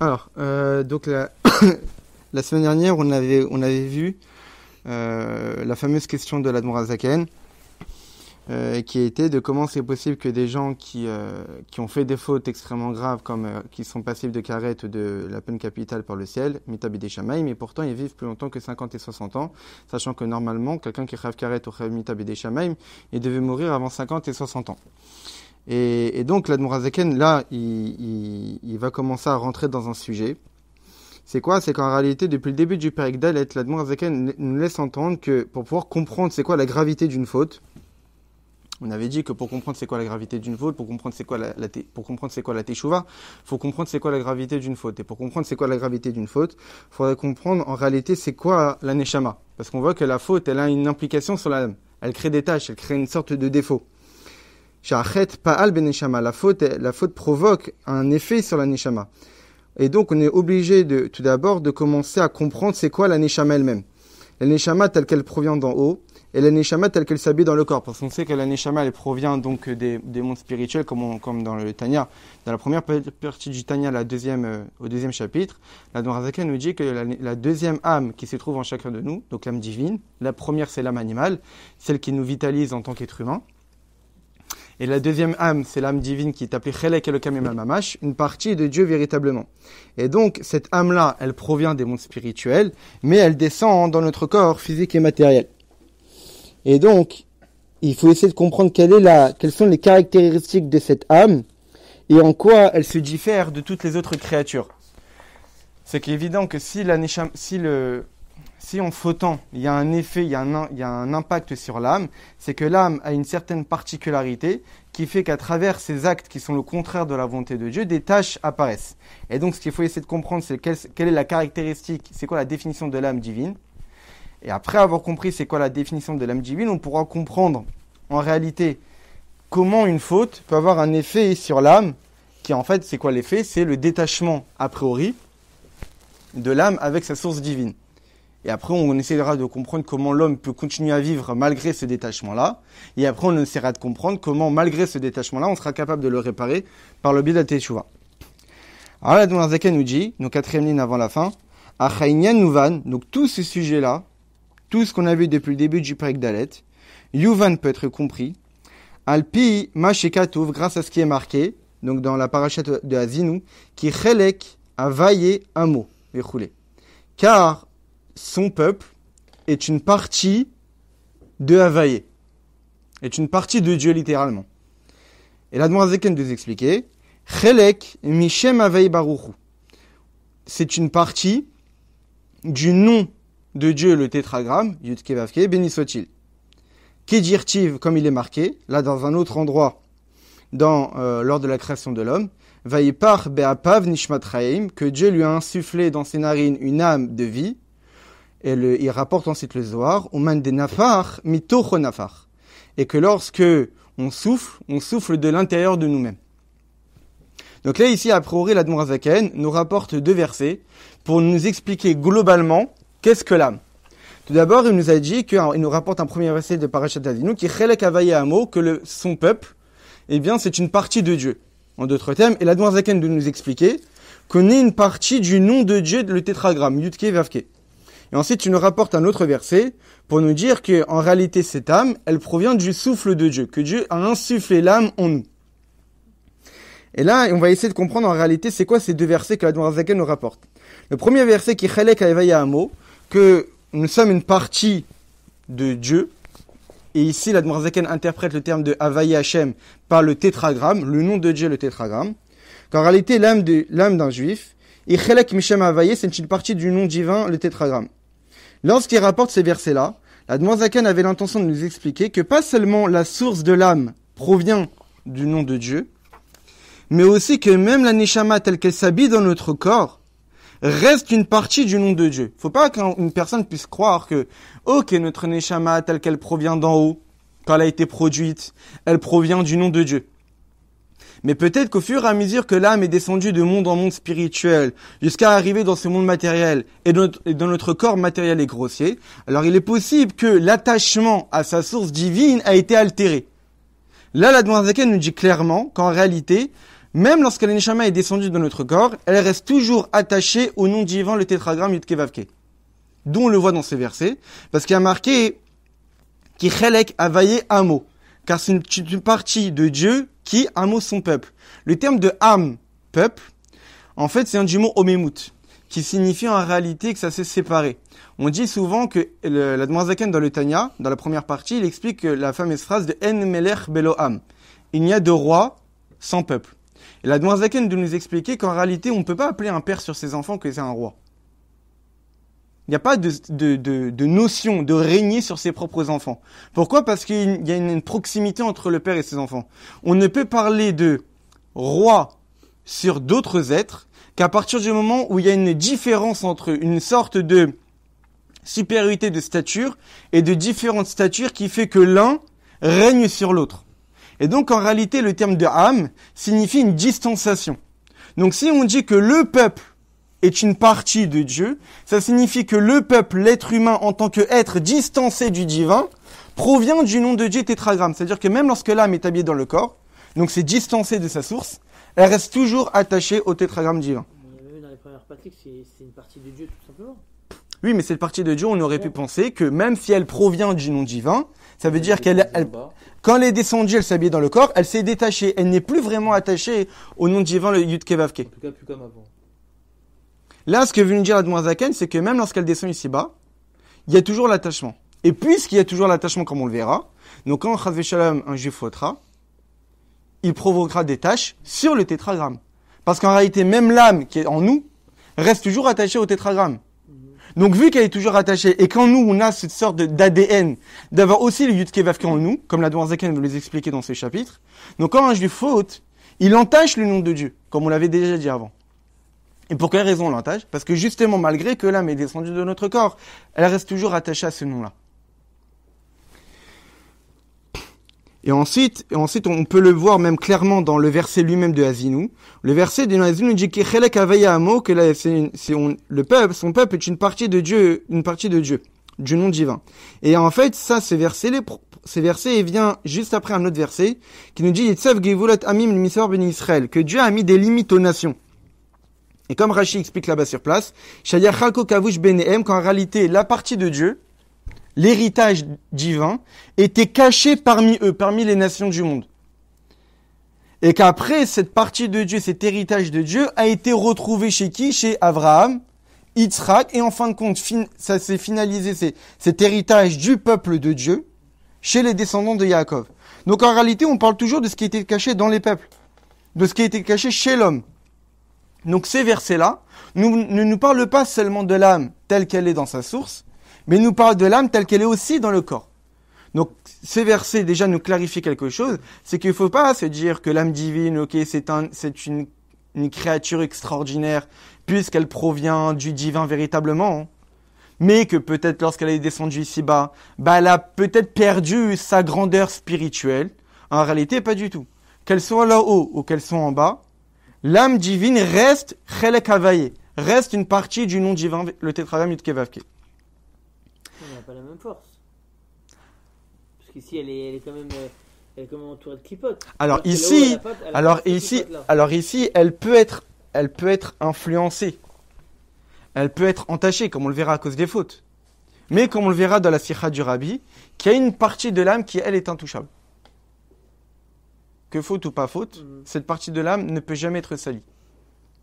Donc la semaine dernière, on avait vu la fameuse question de l'Admor HaZaken, qui était de comment c'est possible que des gens qui ont fait des fautes extrêmement graves, comme qui sont passibles de karet ou de la peine capitale par le ciel, mitabidei shamayim, mais pourtant ils vivent plus longtemps que 50 et 60 ans, sachant que normalement, quelqu'un qui chayav karet ou chayav mitabidei shamayim, il devait mourir avant 50 et 60 ans. Et donc l'Admor HaZaken, là, il va commencer à rentrer dans un sujet. C'est quoi? C'est qu'en réalité, depuis le début du Perek Dalet, l'Admor HaZaken nous laisse entendre que pour pouvoir comprendre c'est quoi la gravité d'une faute, on avait dit que pour comprendre c'est quoi la gravité d'une faute, pour comprendre c'est quoi pour comprendre c'est quoi la teshuva, faut comprendre c'est quoi la gravité d'une faute. Et pour comprendre c'est quoi la gravité d'une faute, il faudrait comprendre en réalité c'est quoi la neshama. Parce qu'on voit que la faute, elle a une implication sur l'âme. Elle crée des tâches, elle crée une sorte de défaut. Sha'achet pa'al ben neshama. La faute provoque un effet sur la neshama. Et donc on est obligé tout d'abord de commencer à comprendre c'est quoi la neshama elle-même. La neshama telle qu'elle provient d'en haut, et la neshama telle qu'elle s'habille dans le corps. Parce qu'on sait que la neshama, elle provient donc des mondes spirituels, comme dans le Tanya. Dans la première partie du Tanya, au deuxième chapitre, l'Admor HaZaken nous dit que la deuxième âme qui se trouve en chacun de nous, donc l'âme divine, la première c'est l'âme animale, celle qui nous vitalise en tant qu'être humain. Et la deuxième âme, c'est l'âme divine qui est appelée Chelek Elokam Mamash, une partie de Dieu véritablement. Et donc, cette âme-là, elle provient des mondes spirituels, mais elle descend dans notre corps physique et matériel. Et donc, il faut essayer de comprendre quelles sont les caractéristiques de cette âme et en quoi elle se diffère de toutes les autres créatures. C'est qu'évident que si en fautant, il y a un effet, il y a un impact sur l'âme, c'est que l'âme a une certaine particularité qui fait qu'à travers ces actes qui sont le contraire de la volonté de Dieu, des tâches apparaissent. Et donc, ce qu'il faut essayer de comprendre, c'est quelle est la caractéristique, c'est quoi la définition de l'âme divine. Et après avoir compris c'est quoi la définition de l'âme divine, on pourra comprendre en réalité comment une faute peut avoir un effet sur l'âme, qui en fait, c'est quoi l'effet? C'est le détachement a priori de l'âme avec sa source divine. Et après, on essaiera de comprendre comment l'homme peut continuer à vivre malgré ce détachement-là. Et après, on essaiera de comprendre comment, malgré ce détachement-là, on sera capable de le réparer par le biais de la teshuva. Alors là, l'Admor HaZaken nous dit, donc 4e ligne avant la fin, Achaïnyan Nuvan, donc tout ce sujet-là, tout ce qu'on a vu depuis le début du Perek Dalet, Yuvan peut être compris, Alpi Mashekatouv, grâce à ce qui est marqué, donc dans la parashat de Azinu, qui Chelek a vaillé un mot, car son peuple est une partie de Havaïe, est une partie de Dieu littéralement. Et l'Admor HaZaken nous expliquer, Chelek Mishem Havaïe Baruchu, c'est une partie du nom de Dieu, le tétragramme, Yud-Ke Vav-Ke, béni soit-il. Kedirtiv, comme il est marqué, là dans un autre endroit, lors de la création de l'homme, Vayipar Be'apav Nishmat Chaim, que Dieu lui a insufflé dans ses narines une âme de vie, et il rapporte ensuite le Zohar, Uman de Nafar, Mitocho Nafar, et que lorsque on souffle de l'intérieur de nous-mêmes. Donc là, ici, a priori, l'Admor HaZaken nous rapporte 2 versets pour nous expliquer globalement qu'est-ce que l'âme. Tout d'abord, il nous a dit il nous rapporte un premier verset de Parashat Azinu qui Chelek Havaïe Amo, que son peuple, eh bien, c'est une partie de Dieu. En d'autres termes, et l'Admor HaZaken de nous expliquer qu'on est une partie du nom de Dieu, le tétragramme, Yud-Ke Vav-Ke. Et ensuite, il nous rapporte un autre verset pour nous dire qu'en réalité, cette âme, elle provient du souffle de Dieu, que Dieu a insufflé l'âme en nous. Et là, on va essayer de comprendre en réalité c'est quoi ces 2 versets que l'Admor HaZaken nous rapporte. Le premier verset qui est Chelek Havaïe Amo, que nous sommes une partie de Dieu, et ici l'Admor HaZaken interprète le terme de Havaïe Hashem par le tétragramme, le nom de Dieu, le tétragramme, qu'en réalité l'âme d'un juif, et Chelek Mishem Havaïe, c'est une partie du nom divin, le tétragramme. Lorsqu'il rapporte ces versets-là, l'Admor HaZaken avait l'intention de nous expliquer que pas seulement la source de l'âme provient du nom de Dieu, mais aussi que même la neshama telle qu'elle s'habille dans notre corps reste une partie du nom de Dieu. Faut pas qu'une personne puisse croire que, notre neshama telle qu'elle provient d'en haut, quand elle a été produite, elle provient du nom de Dieu. Mais peut-être qu'au fur et à mesure que l'âme est descendue de monde en monde spirituel, jusqu'à arriver dans ce monde matériel, et dans notre corps matériel et grossier, alors il est possible que l'attachement à sa source divine a été altéré. Là, l'Admor HaZaken nous dit clairement qu'en réalité, même lorsque la Neshama est descendue dans notre corps, elle reste toujours attachée au nom divin, le tétragramme Yud Kei Vav Kei. D'où on le voit dans ces versets, parce qu'il y a marqué qui chelek avaye amo, car c'est une partie de Dieu qui amo son peuple. Le terme de am, peuple, en fait c'est un du mot omemut, qui signifie en réalité que ça s'est séparé. On dit souvent que l'Admor Zaken dans le Tanya, dans la première partie, il explique que la fameuse phrase de En melech belo am, il n'y a de roi sans peuple. Et l'Admor Zaken de nous expliquer qu'en réalité on ne peut pas appeler un père sur ses enfants que c'est un roi. Il n'y a pas de notion de régner sur ses propres enfants. Pourquoi ? Parce qu'il y a une proximité entre le père et ses enfants. On ne peut parler de roi sur d'autres êtres qu'à partir du moment où il y a une différence entre une sorte de supériorité de stature et de différentes statures qui fait que l'un règne sur l'autre. Et donc en réalité le terme de âme signifie une distanciation. Donc si on dit que le peuple est une partie de Dieu, ça signifie que le peuple, l'être humain en tant qu'être distancé du divin, provient du nom de Dieu tétragramme. C'est-à-dire que même lorsque l'âme est habillée dans le corps, donc c'est distancé de sa source, elle reste toujours attachée au tétragramme divin. Même dans les premières pratiques, c'est une partie de Dieu tout simplement. Oui, mais cette partie de Dieu, on aurait pu penser que même si elle provient du nom divin, ça veut dire quand elle est descendue, elle s'habille dans le corps, elle s'est détachée. Elle n'est plus vraiment attachée au nom divin, le Yud Kei Vav Kei. En tout cas, plus comme avant. Là, ce que veut nous dire l'Admor Zaken, c'est que même lorsqu'elle descend ici-bas, il y a toujours l'attachement. Et puisqu'il y a toujours l'attachement, comme on le verra, donc quand Chas v'Shalom, un juif fautera, il provoquera des taches sur le tétragramme. Parce qu'en réalité, même l'âme qui est en nous reste toujours attachée au tétragramme. Donc vu qu'elle est toujours attachée, et qu'en nous, on a cette sorte d'ADN, d'avoir aussi le Yud Kei Vav Kei en nous, comme l'Admor Zaken veut les expliquer dans ce chapitre, donc quand un juif faute, il entache le nom de Dieu, comme on l'avait déjà dit avant. Et pour quelle raison on l'entache ? Parce que justement, malgré que l'âme est descendue de notre corps, elle reste toujours attachée à ce nom-là. Et ensuite, on peut le voir même clairement dans le verset lui-même de Azinu. Le verset de Azinu dit que le peuple, son peuple est une partie de Dieu, du nom divin. Et en fait, ça, ces versets vient juste après un autre verset qui nous dit que Dieu a mis des limites aux nations. Et comme Rashi explique là-bas sur place, qu'en réalité, la partie de Dieu, l'héritage divin, était caché parmi eux, parmi les nations du monde. Et qu'après, cette partie de Dieu, cet héritage de Dieu, a été retrouvé chez qui ? Chez Abraham, Yitzhak, et en fin de compte, ça s'est finalisé, cet héritage du peuple de Dieu, chez les descendants de Yaakov. Donc en réalité, on parle toujours de ce qui était caché dans les peuples, de ce qui était caché chez l'homme. Donc ces versets-là ne nous parlent pas seulement de l'âme telle qu'elle est dans sa source, mais nous parlent de l'âme telle qu'elle est aussi dans le corps. Donc ces versets déjà nous clarifient quelque chose, c'est qu'il ne faut pas se dire que l'âme divine, ok, c'est une créature extraordinaire puisqu'elle provient du divin véritablement, mais que peut-être lorsqu'elle est descendue ici-bas, elle a peut-être perdu sa grandeur spirituelle. En réalité, pas du tout. Qu'elle soit là-haut ou qu'elle soit en bas, l'âme divine reste chelek havaye, reste une partie du nom divin, le tétragramme Yud Kei Vav Kei. Elle n'a pas la même force. Parce qu'ici, elle est quand même entourée de clipotes. Alors ici, elle peut être influencée. Elle peut être entachée, comme on le verra à cause des fautes. Mais comme on le verra dans la Sikha du Rabbi, qu'il y a une partie de l'âme qui, elle, est intouchable. Que faute ou pas faute, cette partie de l'âme ne peut jamais être salie.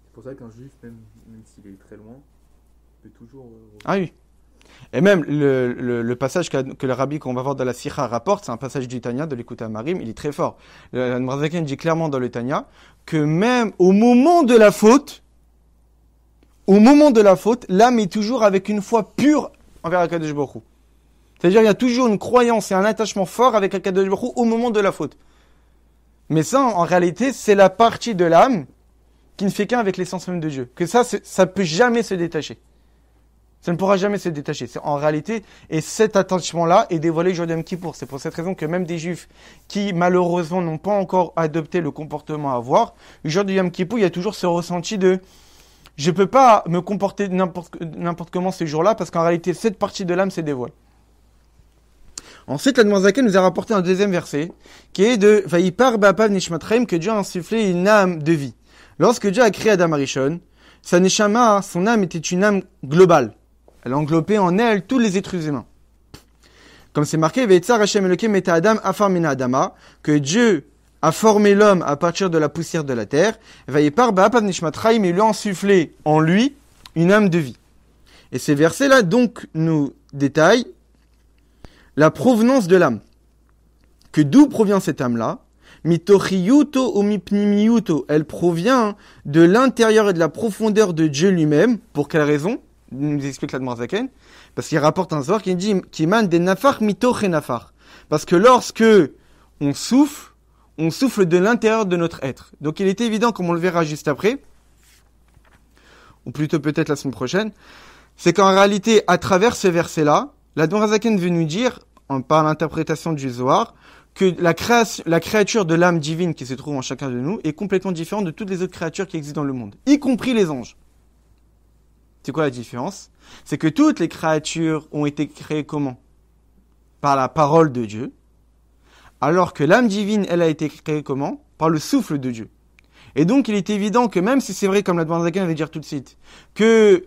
C'est pour ça qu'un juif, même s'il est très loin, peut toujours... Ah oui. Et même le passage que le Rabbi qu'on va voir dans la Sikha rapporte, c'est un passage du Tanya, de l'Écoute à Marim, il est très fort. Le Marzaken dit clairement dans le Tanya que même au moment de la faute, l'âme est toujours avec une foi pure envers Akadosh Baruch Hu. C'est-à-dire il y a toujours une croyance et un attachement fort avec Akadosh Baruch Hu au moment de la faute. Mais ça, en réalité, c'est la partie de l'âme qui ne fait qu'un avec l'essence même de Dieu. Que ça peut jamais se détacher. Ça ne pourra jamais se détacher. C'est en réalité, et cet attachement-là est dévoilé le jour de Yom Kippour. C'est pour cette raison que même des Juifs qui, malheureusement, n'ont pas encore adopté le comportement à avoir, le jour de Yom Kippour, il y a toujours ce ressenti de « je ne peux pas me comporter n'importe comment ce jour-là parce qu'en réalité, cette partie de l'âme se dévoile ». Ensuite, l'Admorazaken nous a rapporté un deuxième verset, qui est de Vayipar Ba'apav Nishmatreim, que Dieu a insufflé une âme de vie. Lorsque Dieu a créé Adam Arishon, sa Neshama, son âme était une âme globale. Elle englobait en elle tous les êtres humains. Comme c'est marqué, Ve'etzar Hashem Elokim et Adam Afar Mina Adama, que Dieu a formé l'homme à partir de la poussière de la terre, Vayipar Ba'apav Nishmatreim, et lui a insufflé en lui une âme de vie. Et ces versets-là, donc, nous détaillent la provenance de l'âme. Que d'où provient cette âme-là? Mitochiyuto ou mipnimiyuto. Elle provient de l'intérieur et de la profondeur de Dieu lui-même. Pour quelle raison? Nous explique l'Admorazaken. Parce qu'il rapporte un soir qui dit qui émane des nafar mitoche nafar. Parce que lorsque on souffle de l'intérieur de notre être. Donc il est évident, comme on le verra juste après, ou plutôt peut-être la semaine prochaine, c'est qu'en réalité, à travers ce verset-là, l'Admorazaken veut nous dire, par l'interprétation du Zohar, que la créature de l'âme divine qui se trouve en chacun de nous est complètement différente de toutes les autres créatures qui existent dans le monde, y compris les anges. C'est quoi la différence? C'est que toutes les créatures ont été créées comment? Par la parole de Dieu, alors que l'âme divine, elle a été créée comment? Par le souffle de Dieu. Et donc, il est évident que même si c'est vrai, comme l'Admorazaken va dire tout de suite, que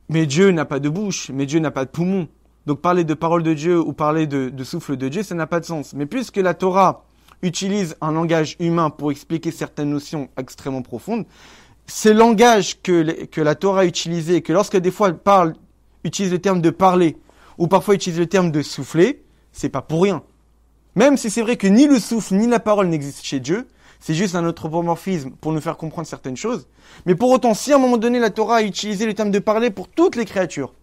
mais Dieu n'a pas de bouche, mais Dieu n'a pas de poumon. Donc parler de parole de Dieu ou parler de souffle de Dieu, ça n'a pas de sens. Mais puisque la Torah utilise un langage humain pour expliquer certaines notions extrêmement profondes, ces langages que la Torah a utilisés, que lorsque des fois elle utilise le terme de parler, ou parfois utilise le terme de souffler, c'est pas pour rien. Même si c'est vrai que ni le souffle ni la parole n'existent chez Dieu, c'est juste un anthropomorphisme pour nous faire comprendre certaines choses. Mais pour autant, si à un moment donné la Torah a utilisé le terme de parler pour toutes les créatures,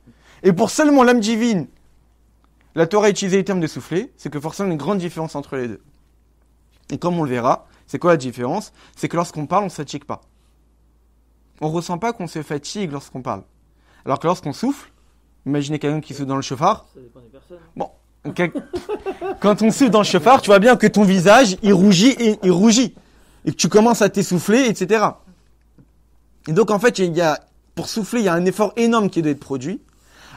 et pour seulement l'âme divine, la Torah a utilisé le terme de souffler, c'est que forcément il y a une grande différence entre les deux. Et comme on le verra, c'est quoi la différence? C'est que lorsqu'on parle, on ne se fatigue pas. On ne ressent pas qu'on se fatigue lorsqu'on parle. Alors que lorsqu'on souffle, imaginez quelqu'un qui souffle dans le chauffard. Ça dépend des personnes. Bon, quand on souffle dans le chauffard, tu vois bien que ton visage, il rougit. Et que tu commences à t'essouffler, etc. Et donc en fait, pour souffler, il y a un effort énorme qui doit être produit.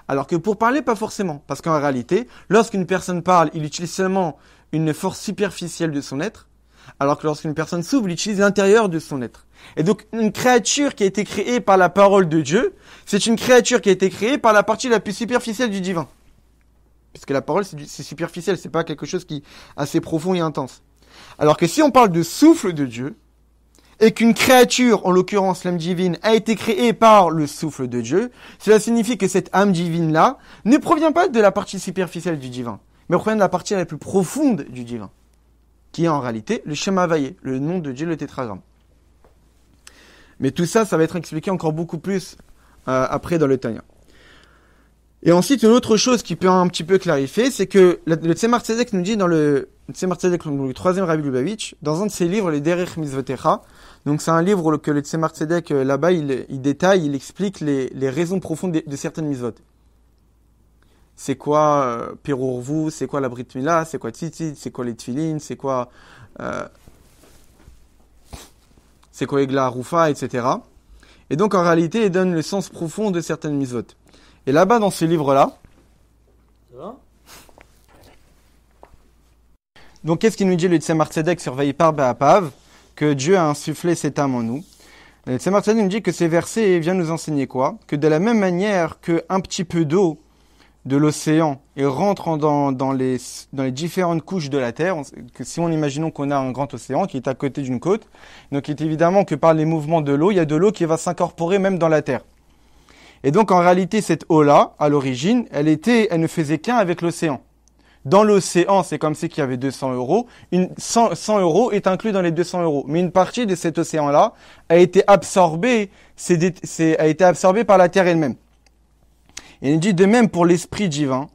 Alors que pour parler, pas forcément. Parce qu'en réalité, lorsqu'une personne parle, il utilise seulement une force superficielle de son être. Alors que lorsqu'une personne souffle, il utilise l'intérieur de son être. Et donc, une créature qui a été créée par la parole de Dieu, c'est une créature qui a été créée par la partie la plus superficielle du divin. Puisque la parole, c'est superficiel, c'est pas quelque chose qui est assez profond et intense. Alors que si on parle de souffle de Dieu, et qu'une créature, en l'occurrence l'âme divine, a été créée par le souffle de Dieu, cela signifie que cette âme divine-là ne provient pas de la partie superficielle du divin, mais provient de la partie la plus profonde du divin, qui est en réalité le Shem Havayé, le nom de Dieu, le tétragramme. Mais tout ça, ça va être expliqué encore beaucoup plus après dans le Tanya. Et ensuite, une autre chose qui peut un petit peu clarifier, c'est que le Tzemar Tzedek nous dit dans le Tzemar Tzedek, le troisième Rabbi Lubavitch, dans un de ses livres, les Derech Mitzvotecha. Donc c'est un livre que le Tzemar Tzedek, là-bas, il détaille, il explique les raisons profondes de certaines mitzvot. C'est quoi Pirurvu, c'est quoi la Brit Mila, c'est quoi Tzitzit, c'est quoi les Tfilin, c'est quoi Egla Rufa, etc. Et donc en réalité, il donne le sens profond de certaines mitzvot. Et là-bas, dans ce livre-là, Ça va? donc qu'est-ce qu'il nous dit le Tzemar Tzedek sur Vayipar Ba'apav, que Dieu a insufflé cette âme en nous. Le Tzemar Tzedek nous dit que ces versets viennent nous enseigner quoi? Que de la même manière qu'un petit peu d'eau de l'océan et rentre dans les différentes couches de la terre, que si on imaginons qu'on a un grand océan qui est à côté d'une côte, donc il est évidemment que par les mouvements de l'eau, il y a de l'eau qui va s'incorporer même dans la terre. Et donc, en réalité, cette eau-là, à l'origine, elle ne faisait qu'un avec l'océan. Dans l'océan, c'est comme si qu'il y avait 200 euros. 100 euros est inclus dans les 200 euros. Mais une partie de cet océan-là a été absorbée par la terre elle-même. Et il dit de même pour l'esprit divin,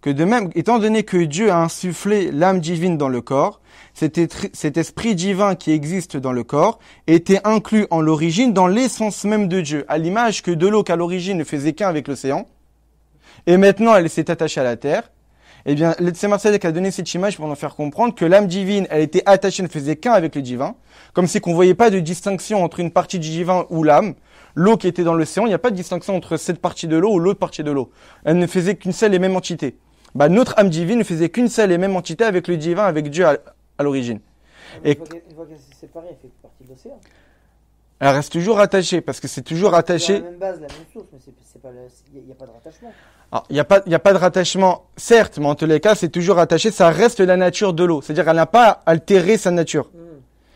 que de même, étant donné que Dieu a insufflé l'âme divine dans le corps, cet esprit divin qui existe dans le corps était inclus en l'origine dans l'essence même de Dieu, à l'image que de l'eau qu'à l'origine ne faisait qu'un avec l'océan, et maintenant elle s'est attachée à la terre. Eh bien, le Tzemar Tzedek a donné cette image pour nous faire comprendre que l'âme divine, elle était attachée, ne faisait qu'un avec le divin, comme si qu'on voyait pas de distinction entre une partie du divin ou l'âme, l'eau qui était dans l'océan, il n'y a pas de distinction entre cette partie de l'eau ou l'autre partie de l'eau. Elle ne faisait qu'une seule et même entité. Bah, notre âme divine ne faisait qu'une seule et même entité avec le divin, avec Dieu à l'origine. Une Et- fois qu'elle s'est séparée, elle fait partie de l'océan. Elle reste toujours attachée, parce que c'est toujours attaché. C'est la même base, la même source, mais il n'y a pas de rattachement. Alors, il y a pas de rattachement, certes, mais en tous les cas, c'est toujours attaché. Ça reste la nature de l'eau. C'est-à-dire, elle n'a pas altéré sa nature.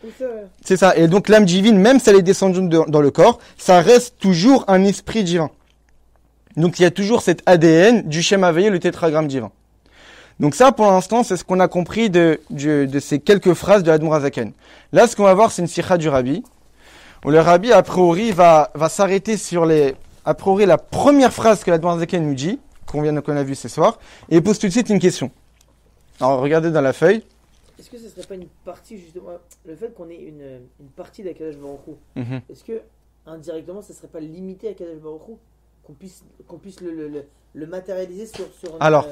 Oui, c'est vrai. C'est ça. Et donc, l'âme divine, même si elle est descendue dans le corps, ça reste toujours un esprit divin. Donc, il y a toujours cet ADN du schéma veillé, le tétragramme divin. Donc ça, pour l'instant, c'est ce qu'on a compris de ces quelques phrases de l'Admour HaZaken. Là, ce qu'on va voir, c'est une sikha du Rabbi, où le Rabbi, a priori, va s'arrêter sur a priori, la première phrase que l'Admour HaZaken nous dit, qu'on a vu ce soir, et il pose tout de suite une question. Alors, regardez dans la feuille. Est-ce que ce serait pas une partie, justement, le fait qu'on ait une partie d'Akadosh Baruch Hu, Mhm. est-ce que, indirectement, ça serait pas limité à Akadosh Baruch Hu, qu'on puisse le matérialiser sur Alors,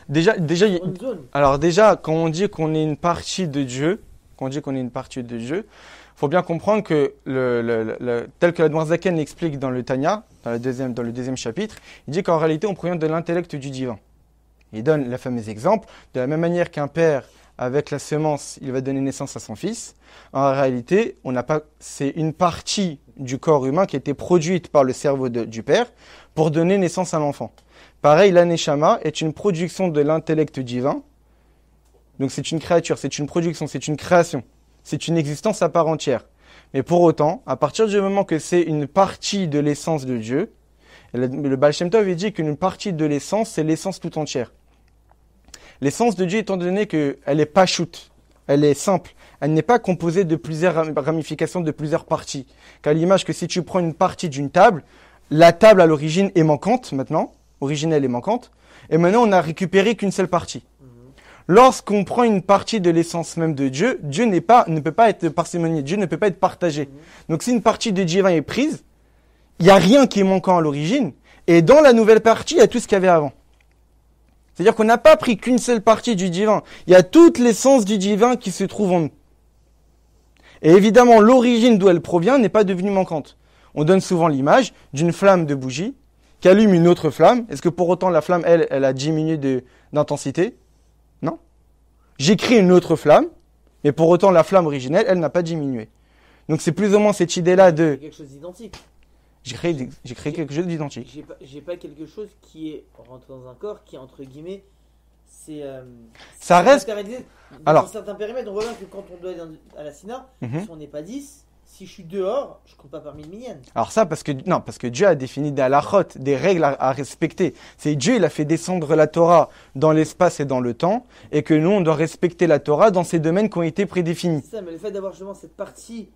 déjà, sur une zone? alors déjà, quand on dit qu'on est une partie de Dieu, faut bien comprendre que tel que l'Admour HaZaken l'explique dans le Tanya, dans le deuxième chapitre, il dit qu'en réalité, on provient de l'intellect du divin. Il donne le fameux exemple, de la même manière qu'un père, avec la semence, il va donner naissance à son fils. En réalité, c'est une partie du corps humain qui a été produite par le cerveau du père pour donner naissance à l'enfant. Pareil, la Neshama est une production de l'intellect divin. Donc c'est une créature, c'est une production, c'est une création. C'est une existence à part entière. Mais pour autant, à partir du moment que c'est une partie de l'essence de Dieu, le Baal Shem Tov il dit qu'une partie de l'essence, c'est l'essence tout entière. L'essence de Dieu, étant donné qu'elle est pachout, elle est simple, elle n'est pas composée de plusieurs ramifications, de plusieurs parties. Qu'à l'image que si tu prends une partie d'une table, la table à l'origine est manquante maintenant, originelle est manquante, et maintenant on n'a récupéré qu'une seule partie. Lorsqu'on prend une partie de l'essence même de Dieu, Dieu ne peut pas être parcimonieux, Dieu ne peut pas être partagé. Donc si une partie de divin est prise, il n'y a rien qui est manquant à l'origine, et dans la nouvelle partie, il y a tout ce qu'il y avait avant. C'est-à-dire qu'on n'a pas pris qu'une seule partie du divin. Il y a toute l'essence du divin qui se trouve en nous. Et évidemment, l'origine d'où elle provient n'est pas devenue manquante. On donne souvent l'image d'une flamme de bougie qui allume une autre flamme. Est-ce que pour autant la flamme, elle a diminué d'intensité? Non. J'ai créé une autre flamme, mais pour autant la flamme originelle, elle n'a pas diminué. Donc c'est plus ou moins cette idée-là de... Quelque chose d'identique. J'ai créé quelque chose d'identique. J'ai pas quelque chose qui est rentré dans un corps qui, entre guillemets, Ça reste... matérialisé dans Alors- un certain périmètre. On voit bien que quand on doit aller à la Sina, Mhm. si on n'est pas 10, si je suis dehors, je compte pas parmi le minyan. Alors ça, parce que Dieu a défini des halachot, des règles à respecter. C'est Dieu, il a fait descendre la Torah dans l'espace et dans le temps, et que nous, on doit respecter la Torah dans ces domaines qui ont été prédéfinis. C'est ça, mais le fait d'avoir justement cette partie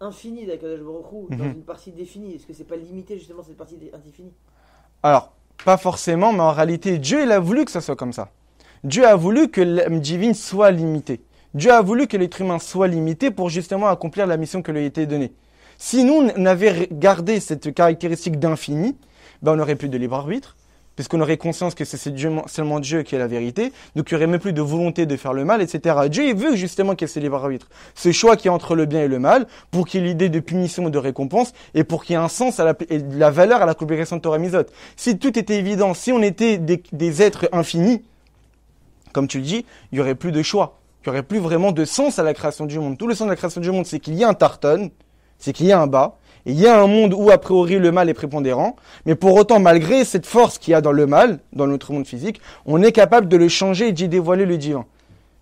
infinie d'Akadosh Baruch Hu dans Mhm. une partie définie, est-ce que c'est pas limité justement cette partie infinie? Alors, pas forcément, mais en réalité, Dieu, il a voulu que ça soit comme ça. Dieu a voulu que l'âme divine soit limitée. Dieu a voulu que l'être humain soit limité pour justement accomplir la mission qui lui a été donnée. Si nous, on avait gardé cette caractéristique d'infini, ben on n'aurait plus de libre arbitre, puisqu'on aurait conscience que c'est seulement Dieu qui est la vérité, donc il n'y aurait même plus de volonté de faire le mal, etc. Dieu, il veut justement qu'il y ait ce libre arbitre, ce choix qui est entre le bien et le mal, pour qu'il y ait l'idée de punition ou de récompense, et pour qu'il y ait un sens et de la valeur à la communication de Torah Mizot. Si tout était évident, si on était des êtres infinis, comme tu le dis, il n'y aurait plus de choix. Il n'y aurait plus vraiment de sens à la création du monde. Tout le sens de la création du monde, c'est qu'il y a un tarton, c'est qu'il y a un bas, et il y a un monde où, a priori, le mal est prépondérant, mais pour autant, malgré cette force qu'il y a dans le mal, dans notre monde physique, on est capable de le changer et d'y dévoiler le divin.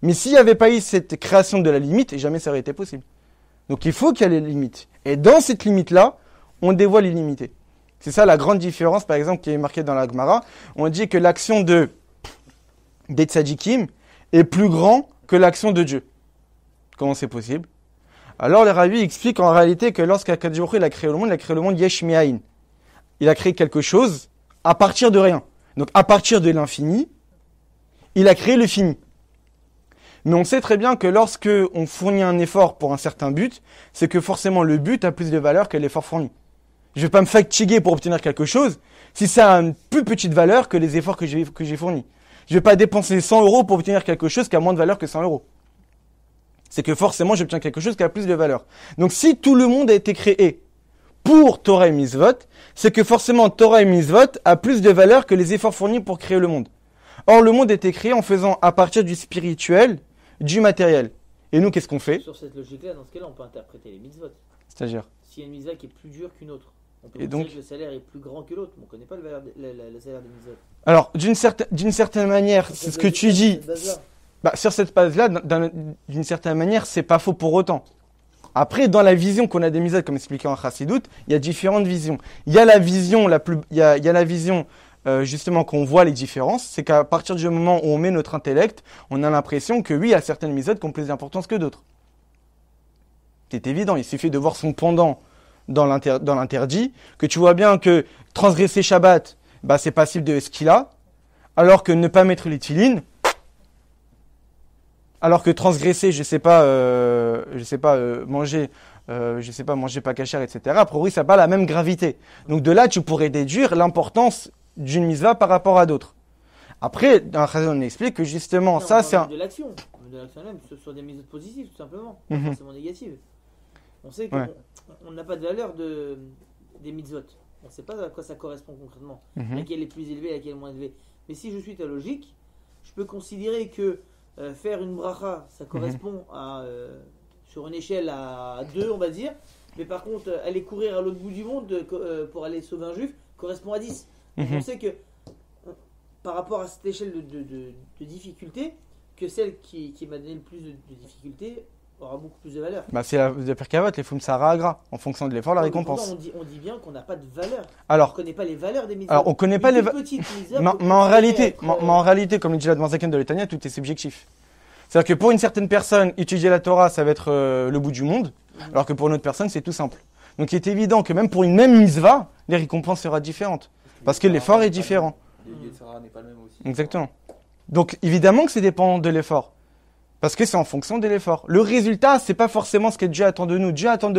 Mais s'il n'y avait pas eu cette création de la limite, jamais ça aurait été possible. Donc il faut qu'il y ait les limites. Et dans cette limite-là, on dévoile l'illimité. C'est ça la grande différence, par exemple, qui est marquée dans la Gemara. On dit que l'action des tzadikim est plus grand que l'action de Dieu. Comment c'est possible? Alors les rabbis expliquent en réalité que lorsqu'Akadosh Baruch Hu, il a créé le monde yesh mi'ayin. Il a créé quelque chose à partir de rien. Donc à partir de l'infini, il a créé le fini. Mais on sait très bien que lorsque on fournit un effort pour un certain but, c'est que forcément le but a plus de valeur que l'effort fourni. Je vais pas me fatiguer pour obtenir quelque chose si ça a une plus petite valeur que les efforts que j'ai fournis. Je vais pas dépenser 100 € pour obtenir quelque chose qui a moins de valeur que 100 €. C'est que forcément, j'obtiens quelque chose qui a plus de valeur. Donc, si tout le monde a été créé pour Torah et Mitzvot, c'est que forcément, Torah et Mitzvot a plus de valeur que les efforts fournis pour créer le monde. Or, le monde a été créé en faisant à partir du spirituel, du matériel. Et nous, qu'est-ce qu'on fait? Sur cette logique-là, dans ce cas-là, on peut interpréter les mitzvot. C'est-à-dire? S'il y a une mitzvah qui est plus dure qu'une autre, on peut Et considérer donc que le salaire est plus grand que l'autre, mais on ne connaît pas le salaire des mitzvot. Alors, d'une certaine manière, c'est ce que tu dis. Sur cette base-là, d'une certaine manière, c'est pas faux pour autant. Après, dans la vision qu'on a des mitzvot, comme expliqué en Chassidut, il y a différentes visions. Il y a la vision il y a la vision justement qu'on voit les différences, c'est qu'à partir du moment où on met notre intellect, on a l'impression que oui, il y a certaines mitzvot qui ont plus d'importance que d'autres. C'est évident, il suffit de voir son pendant dans l'interdit, que tu vois bien que transgresser Shabbat, c'est passible de Eskila, alors que ne pas mettre les tefilines, alors que transgresser, manger pas cachère, etc. A priori, ça n'a pas la même gravité. Donc de là, tu pourrais déduire l'importance d'une mitzvah par rapport à d'autres. Après, dans la Chazon, on explique que justement, non, ça, c'est de l'action même, ce sont des mitzvot positives, tout simplement, pas Mhm. forcément négatives. On sait qu'on Ouais. n'a pas de valeur des mitzvot. On ne sait pas à quoi ça correspond concrètement. Mhm. Laquelle est plus élevée, laquelle est moins élevée. Mais si je suis ta logique, je peux considérer que faire une bracha, ça correspond à, sur une échelle à 2, on va dire. Mais par contre, aller courir à l'autre bout du monde pour aller sauver un juif correspond à 10. Donc Mhm. on sait que par rapport à cette échelle de difficulté, que celle qui m'a donné le plus de difficulté aura beaucoup plus de valeur. C'est la Pirkei les Fum Sahara Agra. En fonction de l'effort, la Donc, récompense. on dit bien qu'on n'a pas de valeur. On ne Alors, connaît pas les valeurs des mitzvot. on connaît pas les mais en réalité, comme le dit l'Admor Zaken de l'Etania, tout est subjectif. C'est-à-dire que pour une certaine personne, étudier la Torah, ça va être le bout du monde, alors que pour une autre personne, c'est tout simple. Donc il est évident que même pour une même mitzvah, les récompenses seront différentes. Parce que l'effort est différent. Le Yetzirah n'est pas le même aussi. Exactement. Donc évidemment que c'est dépendant de l'effort. Parce que c'est en fonction de l'effort. Le résultat, c'est pas forcément ce que Dieu attend de nous. Dieu attend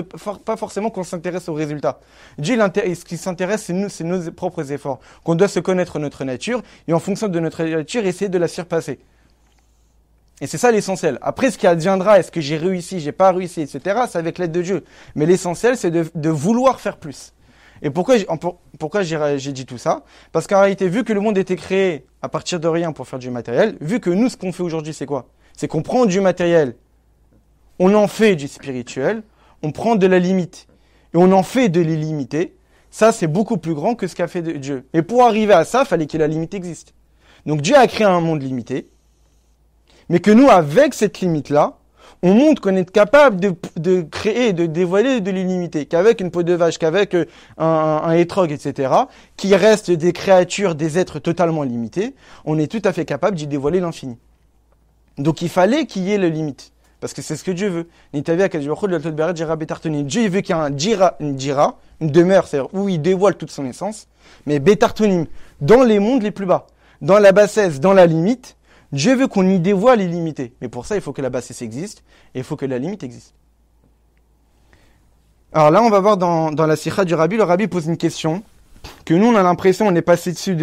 pas forcément qu'on s'intéresse au résultat. Dieu, ce qui s'intéresse, c'est nos propres efforts. Qu'on doit se connaître notre nature et en fonction de notre nature, essayer de la surpasser. Et c'est ça l'essentiel. Après, ce qui adviendra, est-ce que j'ai réussi, j'ai pas réussi, etc., c'est avec l'aide de Dieu. Mais l'essentiel, c'est de vouloir faire plus. Et pourquoi j'ai dit tout ça? Parce qu'en réalité, vu que le monde était créé à partir de rien pour faire du matériel, vu que nous, ce qu'on fait aujourd'hui, c'est quoi? C'est qu'on prend du matériel, on en fait du spirituel, on prend de la limite, et on en fait de l'illimité. Ça, c'est beaucoup plus grand que ce qu'a fait Dieu. Et pour arriver à ça, il fallait que la limite existe. Donc Dieu a créé un monde limité, mais que nous, avec cette limite-là, on montre qu'on est capable de créer, de dévoiler de l'illimité, qu'avec une peau de vache, qu'avec un hétrog, etc., qui reste des créatures, des êtres totalement limités, on est tout à fait capable d'y dévoiler l'infini. Donc il fallait qu'il y ait la limite, parce que c'est ce que Dieu veut. Dieu veut qu'il y ait une demeure, c'est-à-dire où il dévoile toute son essence, mais bétartonim, dans les mondes les plus bas, dans la bassesse, dans la limite, Dieu veut qu'on y dévoile l'illimité. Mais pour ça, il faut que la bassesse existe, et il faut que la limite existe. Alors là, on va voir dans la sikha du Rabbi, le Rabbi pose une question, que nous, on a l'impression, on est passé dessus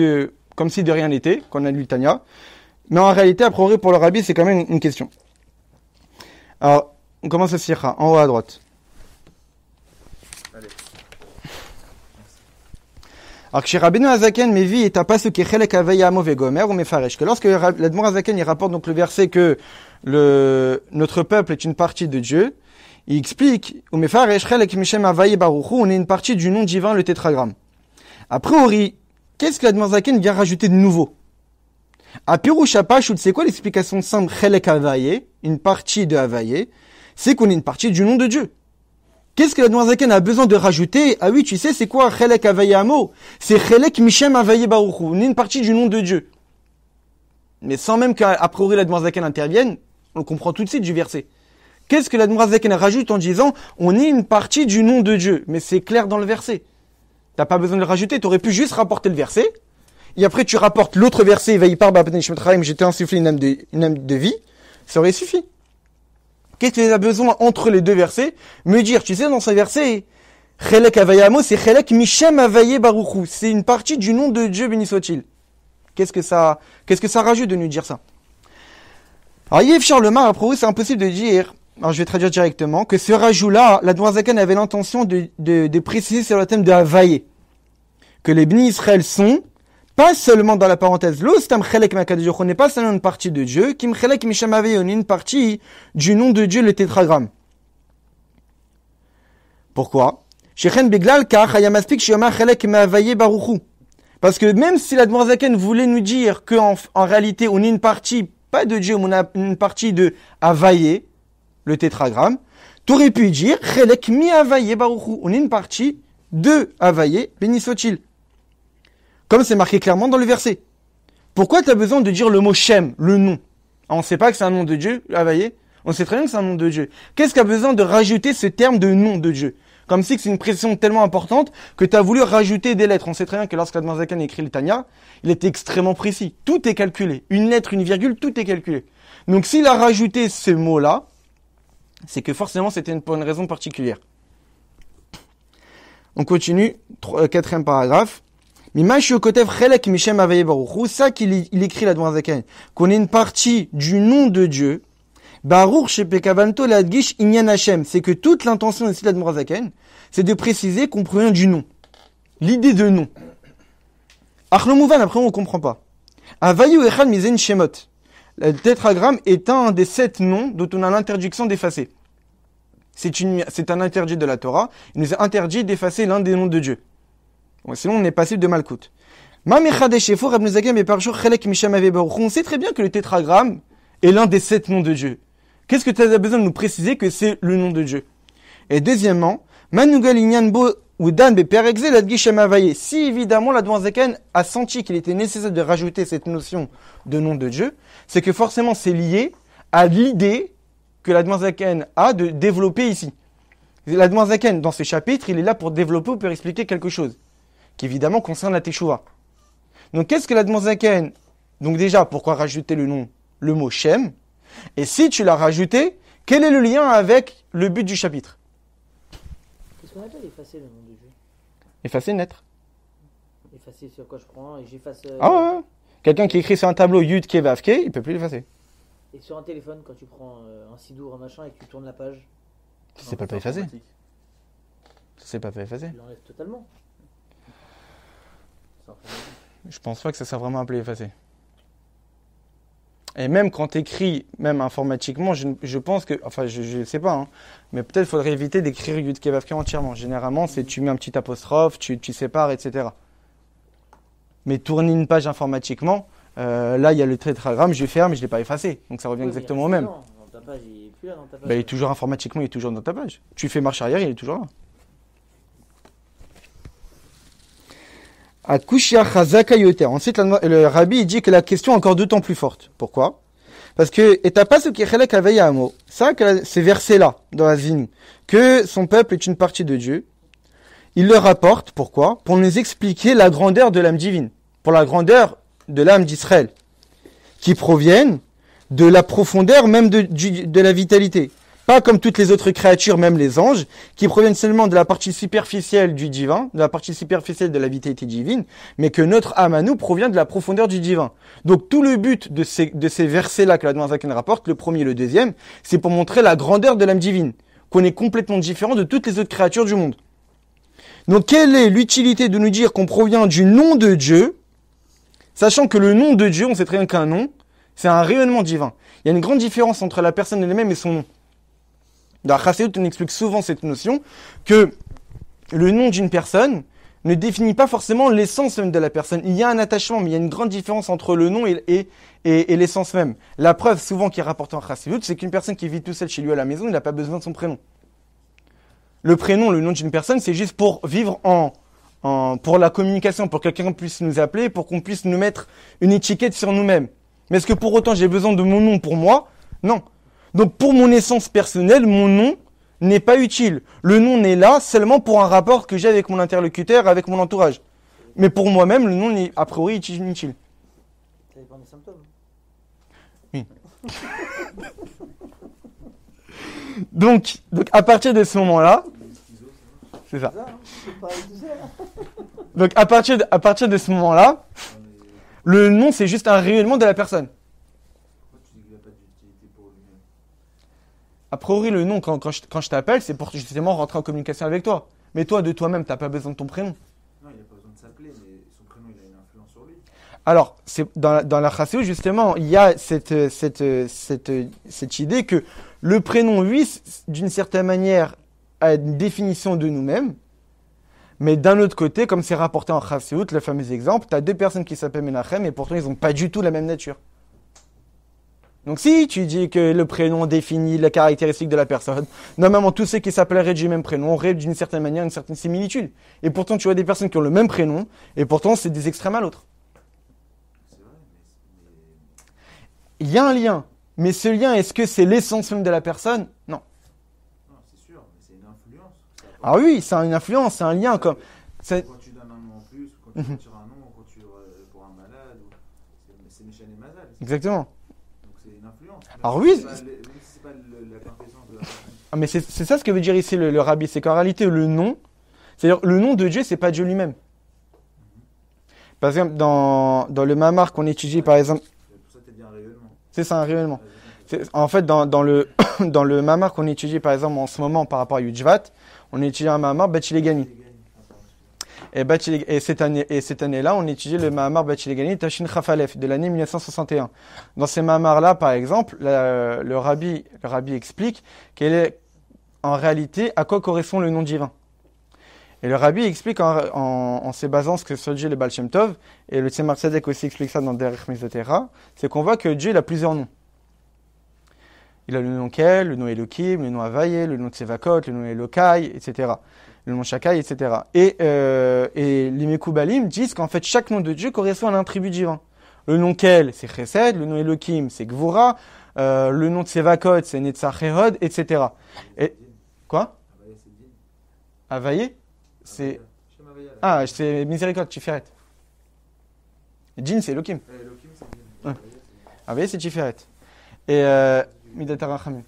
comme si de rien n'était, qu'on a lu Tanya. Mais en réalité, a priori, pour le Rabbi, c'est quand même une question. Alors, on commence la sikha, en haut à droite. Allez. Alors que chez Rabbeinu Hazaken, Mevi est à pas ce qui est chelek aveya amo vegomer ou mefaresh. Que lorsque l'Admor Hazaken, il rapporte donc le verset que notre peuple est une partie de Dieu, il explique, ou mefaresh chelek mishem avaye baruchu, on est une partie du nom divin, le tétragramme. A priori, qu'est-ce que l'Admor Hazaken vient rajouter de nouveau? À Pirouch Apachout, c'est quoi l'explication simple chelek avaye, une partie de avaye? C'est qu'on est une partie du nom de Dieu. Qu'est-ce que l'Admor Zaken a besoin de rajouter? Ah oui, tu sais, c'est quoi Chelek Avaye Amo? C'est Chelek Mishem Avaye Baruchu. On est une partie du nom de Dieu. Mais sans même qu'à priori l'Admor Zaken intervienne, on comprend tout de suite du verset. Qu'est-ce que l'Admor Zaken rajoute en disant on est une partie du nom de Dieu? Mais c'est clair dans le verset. T'as pas besoin de le rajouter, t'aurais pu juste rapporter le verset. Et après tu rapportes l'autre verset, Vaïpar Ba'apen Shmetraim, j'étais insufflé une âme de vie. Ça aurait suffi. Qu'est-ce qu'il a besoin entre les deux versets? Me dire, tu sais, dans ce verset, Chelek Avayamo, c'est Chelek Mishem Avaye Baruchu. C'est une partie du nom de Dieu, béni soit-il. Qu'est-ce que ça rajoute de nous dire ça? Alors, Yev Charlemagne, a priori, c'est impossible de dire, alors je vais traduire directement, que ce rajout-là, l'Admor Zaken avait l'intention de préciser sur le thème de Avaye. Que les bénis Israël sont Pas seulement dans la parenthèse, l'ostam chelek makadosh, on n'est pas seulement une partie de Dieu, kim chelek misham havaya, on est une partie du nom de Dieu, le tétragramme. Pourquoi? Shechen beglal kach haya maspik sheyomar chelek mehavaye baruchu. Parce que même si la Zaken voulait nous dire qu'en en réalité on est une partie, pas de Dieu, mais on a une partie de Havaye, le tétragramme, t'aurais pu dire chelek mi Havaye baruchu, on est une partie de Havaye, béni soit-il. Comme c'est marqué clairement dans le verset. Pourquoi tu as besoin de dire le mot Shem, le nom? On ne sait pas que c'est un nom de Dieu, Havaye. On sait très bien que c'est un nom de Dieu. Qu'est-ce qu'il y a besoin de rajouter ce terme de nom de Dieu? Comme si c'est une précision tellement importante que tu as voulu rajouter des lettres. On sait très bien que lorsque l'Admor Zaken écrit le Tanya, il était extrêmement précis. Tout est calculé. Une lettre, une virgule, tout est calculé. Donc s'il a rajouté ce mot-là, c'est que forcément c'était pour une raison particulière. On continue, quatrième paragraphe. Ça qu'il écrit l'Admor Zaken, qu'on est une partie du nom de Dieu. Baruch shepekavanto ladgish inyan Hashem, c'est que toute l'intention ici de l'Admor Zaken, c'est de préciser qu'on provient du nom. L'idée de nom. Achlomouvan, après on ne comprend pas. Avayu echad mizen shemot. Le tétragramme est un des 7 noms dont on a l'interdiction d'effacer. C'est un interdit de la Torah. Il nous est interdit d'effacer l'un des noms de Dieu. Bon, sinon on est passible de Malkout. On sait très bien que le tétragramme est l'un des 7 noms de Dieu. Qu'est-ce que tu as besoin de nous préciser que c'est le nom de Dieu? Et deuxièmement, si évidemment l'Admor Zaken a senti qu'il était nécessaire de rajouter cette notion de nom de Dieu, c'est que forcément c'est lié à l'idée que l'Admor Zaken a de développer ici. L'Admor Zaken, dans ce chapitre, il est là pour développer ou pour expliquer quelque chose, qui évidemment concerne la Teshuvah. Donc qu'est-ce que l'Admor Zaken? Donc déjà, pourquoi rajouter le mot Shem? Et si tu l'as rajouté, quel est le lien avec le but du chapitre? Qu'est-ce qu'on appelle effacer le nom de Dieu? Effacer une lettre. Effacer sur quoi je prends et j'efface. Ah ouais. Quelqu'un qui écrit sur un tableau Yud Ke Vav Ke, il peut plus l'effacer. Et sur un téléphone, quand tu prends un sidour, un machin, et que tu tournes la page, Ça c'est pas effacer. Ça c'est pas effacer. tu l'enlèves totalement. Je pense pas que ça soit vraiment appelé effacer. Et même quand tu écris, même informatiquement, je pense que, enfin je sais pas, hein, mais peut-être faudrait éviter d'écrire Yud Ke Vav Ke entièrement. Généralement, c'est tu mets un petit apostrophe, tu sépares, etc. Mais tourner une page informatiquement, là il y a le tétragramme, je ferme, je l'ai pas effacé. Donc ça revient exactement au même. Dans ta page, il est plus là dans ta page. Il est toujours informatiquement, il est toujours dans ta page. Tu fais marche arrière, il est toujours là. Ensuite, le rabbi dit que la question est encore d'autant plus forte. Pourquoi? Parce que, et t'as pas ce qui est avec Amo. Ça, ces versets-là, dans la Zinu, que son peuple est une partie de Dieu, il le rapporte, pourquoi? Pour nous expliquer la grandeur de l'âme divine. Pour la grandeur de l'âme d'Israël. Qui proviennent de la profondeur même de la vitalité. Pas comme toutes les autres créatures, même les anges, qui proviennent seulement de la partie superficielle du divin, de la partie superficielle de la vitalité divine, mais que notre âme à nous provient de la profondeur du divin. Donc tout le but de ces versets-là que l'Admor Zaken rapporte, le premier et le deuxième, c'est pour montrer la grandeur de l'âme divine, qu'on est complètement différent de toutes les autres créatures du monde. Donc quelle est l'utilité de nous dire qu'on provient du nom de Dieu, sachant que le nom de Dieu, on sait très bien qu'un nom, c'est un rayonnement divin. Il y a une grande différence entre la personne elle-même et son nom. Dans Chassidut, on explique souvent cette notion que le nom d'une personne ne définit pas forcément l'essence même de la personne. Il y a un attachement, mais il y a une grande différence entre le nom et l'essence même. La preuve souvent qui est rapportée en Chassidut, c'est qu'une personne qui vit tout seul chez lui à la maison, il n'a pas besoin de son prénom. Le prénom, le nom d'une personne, c'est juste pour vivre pour la communication, pour que quelqu'un puisse nous appeler, pour qu'on puisse nous mettre une étiquette sur nous-mêmes. Mais est-ce que pour autant j'ai besoin de mon nom pour moi? Non. Donc pour mon essence personnelle, mon nom n'est pas utile. Le nom n'est là seulement pour un rapport que j'ai avec mon interlocuteur, avec mon entourage. Mais pour moi-même, le nom n'est a priori inutile. Ça dépend des symptômes. Oui. donc à partir de ce moment-là, c'est ça. Donc à partir de ce moment-là, le nom c'est juste un rayonnement de la personne. A priori, le nom, quand je t'appelle, c'est pour justement rentrer en communication avec toi. Mais toi, de toi-même, t'as pas besoin de ton prénom. Non, il n'y a pas besoin de s'appeler, mais son prénom il a une influence sur lui. Alors, c'est dans la chasséou, justement, il y a cette idée que le prénom, oui, d'une certaine manière, a une définition de nous-mêmes, mais d'un autre côté, comme c'est rapporté en chasséout, le fameux exemple, tu as deux personnes qui s'appellent Menachem et pourtant ils n'ont pas du tout la même nature. Donc si tu dis que le prénom définit la caractéristique de la personne, normalement tous ceux qui s'appelleraient du même prénom auraient d'une certaine manière une certaine similitude. Et pourtant tu vois des personnes qui ont le même prénom, et pourtant c'est des extrêmes à l'autre. C'est vrai, Il y a un lien, mais ce lien, est-ce que c'est l'essence même de la personne? Non. non, c'est sûr, mais c'est une influence. Ah oui, c'est une influence, c'est un lien comme... c'est- Quand tu donnes un nom en plus, ou quand tu retires un nom, ou quand tu pour un malade, c'est Michel et Mazal. Exactement. Donc c'est une influence. Alors oui, Même si c'est pas la quintessence de la personne. Ah, mais c'est ça ce que veut dire ici le rabbi, c'est qu'en réalité le nom, c'est-à-dire le nom de Dieu, c'est pas Dieu lui-même. Par exemple, dans le mamar qu'on étudie, par exemple, Pour ça, t'es bien rayonnement. c'est ça un rayonnement. En fait, dans le dans le mamar qu'on étudie, par exemple, en ce moment par rapport à Yudjvat, on étudie un mamar Bachilegani. Et cette année-là, on étudie le mamar Bachilegani Tashin Chafalef de l'année 1961. Dans ces mamars-là, par exemple, le rabbi explique en réalité à quoi correspond le nom divin. Et le rabbi explique en se basant sur Dieu le Baal Shem Tov, et le Tzemach Tzedek aussi explique ça dans Derech Mizotera, c'est qu'on voit que Dieu il a plusieurs noms. Il a le nom Kel, le nom Elohim, le nom Havaye, le nom Tsevakot, le nom Elokai, etc. Le nom Shakai, etc. Et les Mekoubalim disent qu'en fait chaque nom de Dieu correspond à un attribut divin. Le nom Kel, c'est Chesed, le nom Elohim, c'est Gvura, le nom Tsevakot, c'est Netzach Herod, etc. Et, quoi? Havaye, c'est... Ah, c'est Miséricorde, Tiferet. Jin, c'est Elohim. Elohim, c'est bien. Ouais. Havaye, c'est Tiferet. Et Midat HaRachamim.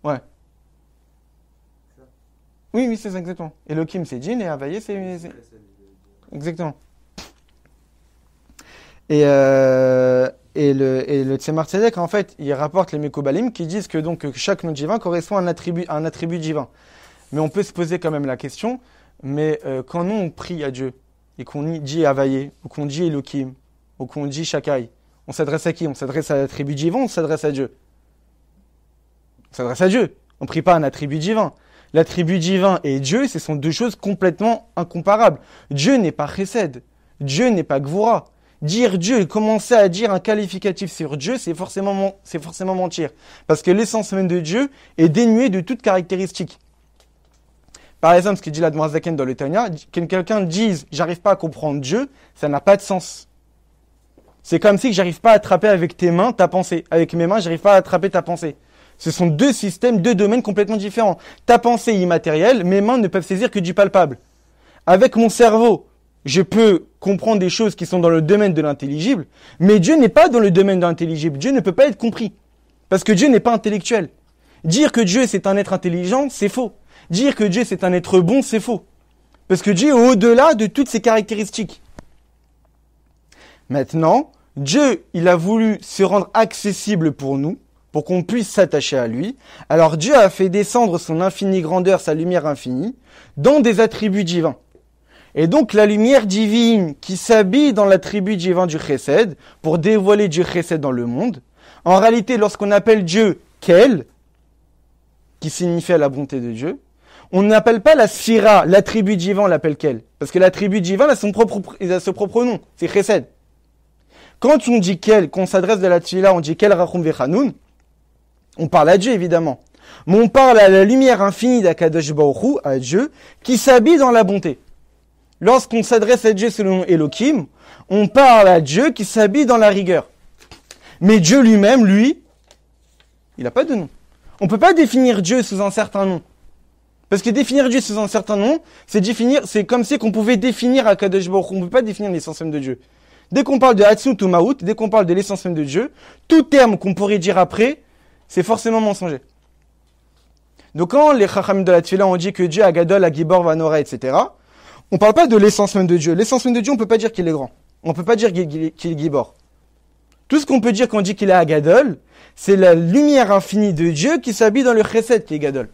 Ouais. Oui, c'est ça, exactement. Elohim, c'est Jin, et Havaye, c'est... Exactement. Et le Tzemach Tzedek, en fait, il rapporte les Mekoubalim qui disent que donc chaque nom divin correspond à un attribut divin. Mais on peut se poser quand même la question, mais quand nous on prie à Dieu, et qu'on dit Havaye, ou qu'on dit Elohim, ou qu'on dit Shakai, on s'adresse à qui? On s'adresse à l'attribut divin ou on s'adresse à Dieu? On s'adresse à Dieu. On ne prie pas un attribut divin. L'attribut divin et Dieu, ce sont deux choses complètement incomparables. Dieu n'est pas Chesed. Dieu n'est pas Gvura. Dire Dieu, commencer à dire un qualificatif sur Dieu, c'est forcément mentir. Parce que l'essence même de Dieu est dénuée de toute caractéristique. Par exemple, ce que dit l'Admor Zaken dans le Tanya, que quelqu'un dise « j'arrive pas à comprendre Dieu », ça n'a pas de sens. C'est comme si j'arrive pas à attraper avec tes mains ta pensée. Avec mes mains, j'arrive pas à attraper ta pensée. Ce sont deux systèmes, deux domaines complètement différents. Ta pensée est immatérielle, mes mains ne peuvent saisir que du palpable. Avec mon cerveau, je peux comprendre des choses qui sont dans le domaine de l'intelligible, mais Dieu n'est pas dans le domaine de l'intelligible. Dieu ne peut pas être compris. Parce que Dieu n'est pas intellectuel. Dire que Dieu c'est un être intelligent, c'est faux. Dire que Dieu c'est un être bon, c'est faux. Parce que Dieu est au-delà de toutes ces caractéristiques. Maintenant, Dieu, il a voulu se rendre accessible pour nous, pour qu'on puisse s'attacher à lui. Alors Dieu a fait descendre son infinie grandeur, sa lumière infinie, dans des attributs divins. Et donc la lumière divine qui s'habille dans l'attribut divin du Chesed, pour dévoiler Dieu Chesed dans le monde, en réalité, lorsqu'on appelle Dieu Kel, qui signifie la bonté de Dieu, on n'appelle pas la Sphira, l'attribut divin, on l'appelle Kel. Parce que l'attribut divin a son propre nom, c'est Chesed. Quand on dit Kel, qu'on s'adresse de la Tfila, on dit Kel Rachum Vechanoun, on parle à Dieu évidemment. Mais on parle à la lumière infinie d'Akadosh Baruch Hu, à Dieu, qui s'habille dans la bonté. Lorsqu'on s'adresse à Dieu selon Elohim, on parle à Dieu qui s'habille dans la rigueur. Mais Dieu lui-même, lui, il n'a pas de nom. On ne peut pas définir Dieu sous un certain nom. Parce que définir Dieu sous un certain nom, c'est comme si qu'on pouvait définir Akadosh Baruch Hu. On ne peut pas définir l'essence même de Dieu. Dès qu'on parle de Hatzut ou Maout, dès qu'on parle de l'essence même de Dieu, tout terme qu'on pourrait dire après, c'est forcément mensonger. Donc quand les Chachamim de la Tfila ont dit que Dieu a Gadol, a Gibor, Vanora, etc., on ne parle pas de l'essence même de Dieu. L'essence même de Dieu, on ne peut pas dire qu'il est grand. On ne peut pas dire qu'il est Gibor. Tout ce qu'on peut dire quand on dit qu'il est Agadol, c'est la lumière infinie de Dieu qui s'habille dans le Chesed qui est Gadol.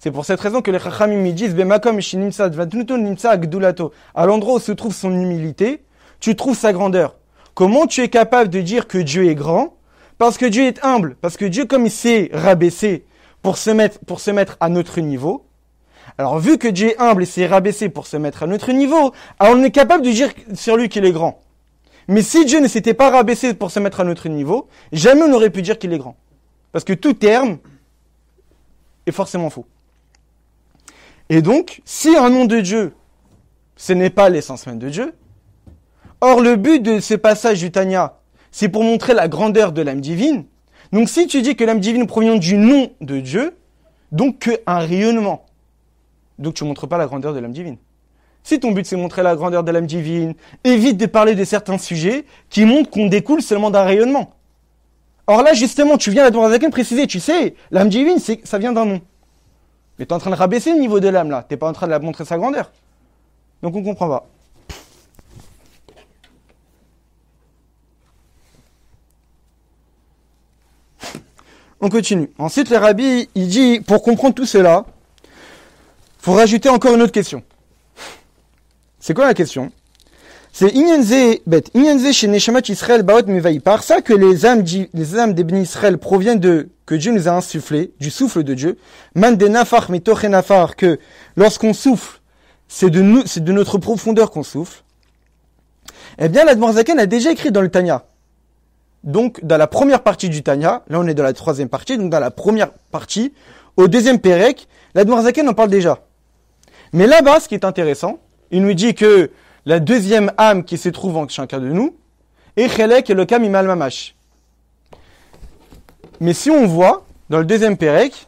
C'est pour cette raison que les Chachamim disent Bemakom shinimsa dvatnuto nimsa gdulato. À l'endroit où se trouve son humilité, tu trouves sa grandeur. Comment tu es capable de dire que Dieu est grand? Parce que Dieu est humble. Parce que Dieu, comme il s'est rabaissé pour se mettre à notre niveau. Alors, vu que Dieu est humble et s'est rabaissé pour se mettre à notre niveau, alors on est capable de dire sur lui qu'il est grand. Mais si Dieu ne s'était pas rabaissé pour se mettre à notre niveau, jamais on n'aurait pu dire qu'il est grand. Parce que tout terme est forcément faux. Et donc, si un nom de Dieu, ce n'est pas l'essence même de Dieu, or le but de ce passage du Tanya, c'est pour montrer la grandeur de l'âme divine. Donc si tu dis que l'âme divine provient du nom de Dieu, donc qu'un rayonnement. Donc tu ne montres pas la grandeur de l'âme divine. Si ton but c'est montrer la grandeur de l'âme divine, évite de parler de certains sujets qui montrent qu'on découle seulement d'un rayonnement. Or là justement, tu viens à la Zaken préciser, tu sais, l'âme divine, ça vient d'un nom. Mais tu es en train de rabaisser le niveau de l'âme là, tu n'es pas en train de la montrer sa grandeur. Donc on ne comprend pas. On continue. Ensuite, le rabbi, il dit, pour comprendre tout cela, faut rajouter encore une autre question. C'est quoi la question? C'est Inyanze chez Neshamat Israël Baot Mevaï. Par ça que les âmes des bénis Israël proviennent que Dieu nous a insufflé, du souffle de Dieu. Man de nafar mitoche nafar, que lorsqu'on souffle, c'est de notre profondeur qu'on souffle. Eh bien, l'Admor Zaken a déjà écrit dans le Tanya. Donc, dans la première partie du Tanya, là on est dans la troisième partie, donc dans la première partie, au deuxième Pérec, l'Admor Zaken en parle déjà. Mais là-bas, ce qui est intéressant, il nous dit que la deuxième âme qui se trouve en chacun de nous est Chelek et Elokam Imal Mamash. Mais si on voit, dans le deuxième Pérec,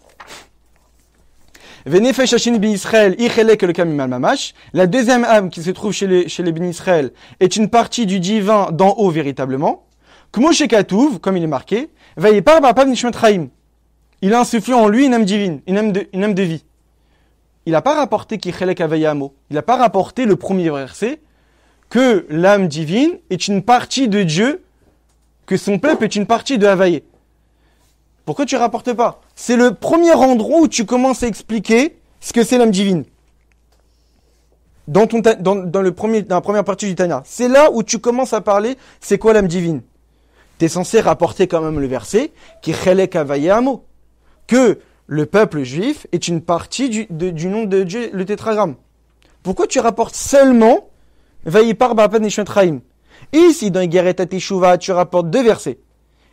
Venefesh Hashin Bin Israël, Chelek et Elokam Imal Mamash, la deuxième âme qui se trouve chez les Bin Israël est une partie du divin d'en haut véritablement. Kmo Shekatouv, comme il est marqué, Vayipar Ba'apav Nishmat Chaim. Il a insufflé en lui une âme divine, une âme de vie. Il n'a pas rapporté Kichelek Avayamo. Il n'a pas rapporté le premier verset que l'âme divine est une partie de Dieu, que son peuple est une partie de Havaïe. Pourquoi tu rapportes pas? C'est le premier endroit où tu commences à expliquer ce que c'est l'âme divine. Dans la première partie du Tanya. C'est là où tu commences à parler, c'est quoi l'âme divine? T'es censé rapporter quand même le verset qui Chelek Avayamo, que le peuple juif est une partie du nom de Dieu, le tétragramme. Pourquoi tu rapportes seulement Vayipar Ba'apav Nishmat Chaim? Et ici, dans Igeret Teshuva, tu rapportes 2 versets.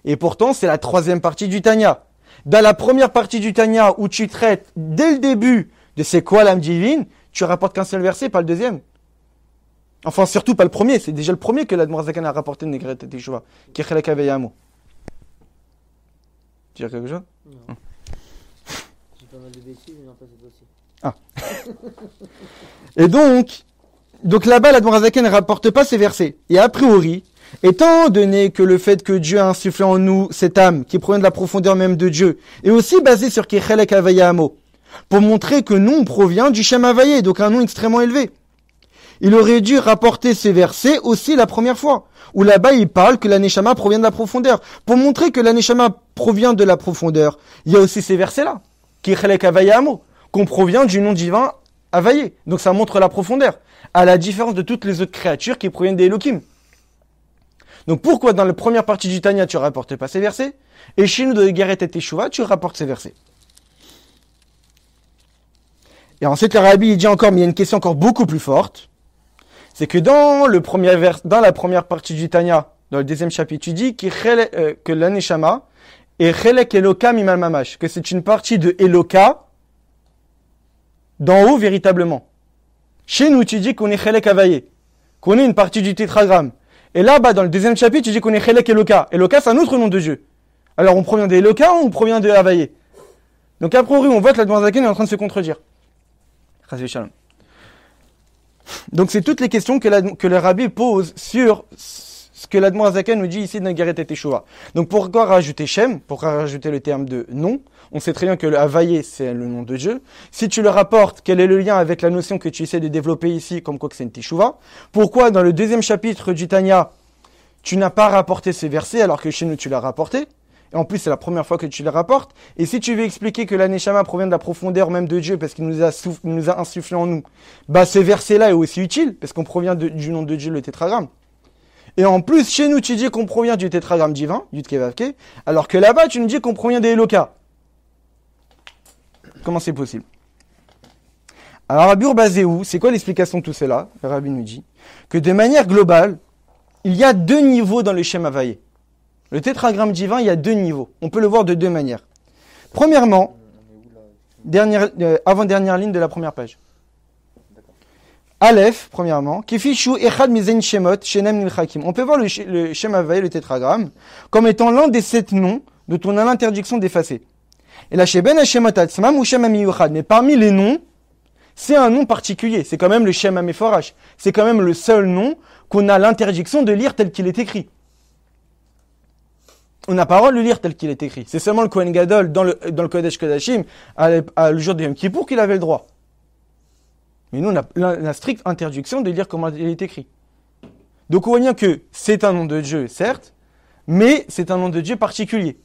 Et pourtant, c'est la troisième partie du Tanya. Dans la première partie du Tanya, où tu traites dès le début de c'est quoi l'âme divine, tu rapportes qu'un seul verset, pas le deuxième. Enfin, surtout pas le premier. C'est déjà le premier que l'Admor Zaken a rapporté de Igeret Teshuva. Qui est Chelek Avayamo. Tu veux dire quelque chose? Non. J'ai pas mal de bêtises, mais non pas cette fois-ci. Et donc là-bas, l'Admor Zaken ne rapporte pas ces versets. Et a priori, étant donné que le fait que Dieu a insufflé en nous cette âme qui provient de la profondeur même de Dieu, est aussi basé sur Kechelek Avayamo, pour montrer que nous, on provient du Shem Havaïe, donc un nom extrêmement élevé. Il aurait dû rapporter ces versets aussi la première fois, où là-bas il parle que la Neshama provient de la profondeur. Pour montrer que la Neshama provient de la profondeur, il y a aussi ces versets-là, Kechelek Avayamo, qu'on provient du nom divin Havaïe. Donc ça montre la profondeur, à la différence de toutes les autres créatures qui proviennent des Elohim. Donc pourquoi dans la première partie du Tanya tu ne rapportes pas ces versets, et chez nous de Igeret Teshuva tu rapportes ces versets? Et ensuite le Rabbi il dit encore, mais il y a une question encore beaucoup plus forte, c'est que dans la première partie du Tanya, dans le deuxième chapitre, tu dis que l'Aneshama est Chelek Elokam Imal Mamash, que c'est une partie de Eloka d'en haut véritablement. Chez nous, tu dis qu'on est Chelek Havaïe, qu'on est une partie du tétragramme. Et là-bas, dans le deuxième chapitre, tu dis qu'on est Chelek Eloka. Eloka, c'est un autre nom de Dieu. Alors, on provient d'Eloka ou on provient de Havaïe? Donc, a priori, on voit que l'Admor Zaken est en train de se contredire. Donc, c'est toutes les questions que le Rabbi pose sur ce que l'Admor Zaken nous dit ici dans Igeret Teshuva. Donc, pourquoi rajouter Shem? Pourquoi rajouter le terme de nom? On sait très bien que le Havaïe, c'est le nom de Dieu. Si tu le rapportes, quel est le lien avec la notion que tu essaies de développer ici, comme quoi que c'est une Teshuva? Pourquoi dans le deuxième chapitre du Tanya, tu n'as pas rapporté ces versets alors que chez nous tu l'as rapporté? Et en plus, c'est la première fois que tu les rapportes. Et si tu veux expliquer que la Neshama provient de la profondeur même de Dieu, parce qu'il nous a insufflé en nous, bah, ce verset-là est aussi utile, parce qu'on provient du nom de Dieu, le tétragramme. Et en plus, chez nous, tu dis qu'on provient du tétragramme divin, Yud Kei Vav Kei, alors que là-bas, tu nous dis qu'on provient des Eloka. Comment c'est possible? Alors, Rabbi Urbazéou, c'est quoi l'explication de tout cela? Le Rabbi nous dit que de manière globale, il y a 2 niveaux dans le Shem Havayé. Le tétragramme divin, il y a 2 niveaux. On peut le voir de 2 manières. Premièrement, avant-dernière ligne de la première page. Aleph, premièrement, Kifishu Echad Mizen Shemot Shenem Nilchakim. On peut voir le Shem Havayé, le tétragramme, comme étant l'un des 7 noms dont on a l'interdiction d'effacer. Et là, chez Ben Hashemot Atzmam ou Shem HaMiyuchad. Mais parmi les noms, c'est un nom particulier. C'est quand même le Shem HaMeforash. C'est quand même le seul nom qu'on a l'interdiction de lire tel qu'il est écrit. On n'a pas le droit de le lire tel qu'il est écrit. C'est seulement le Kohen Gadol dans le Kodesh Kodashim, le jour de Yom Kippour, qu'il avait le droit. Mais nous, on a la stricte interdiction de lire comment il est écrit. Donc on voit bien que c'est un nom de Dieu, certes, mais c'est un nom de Dieu particulier.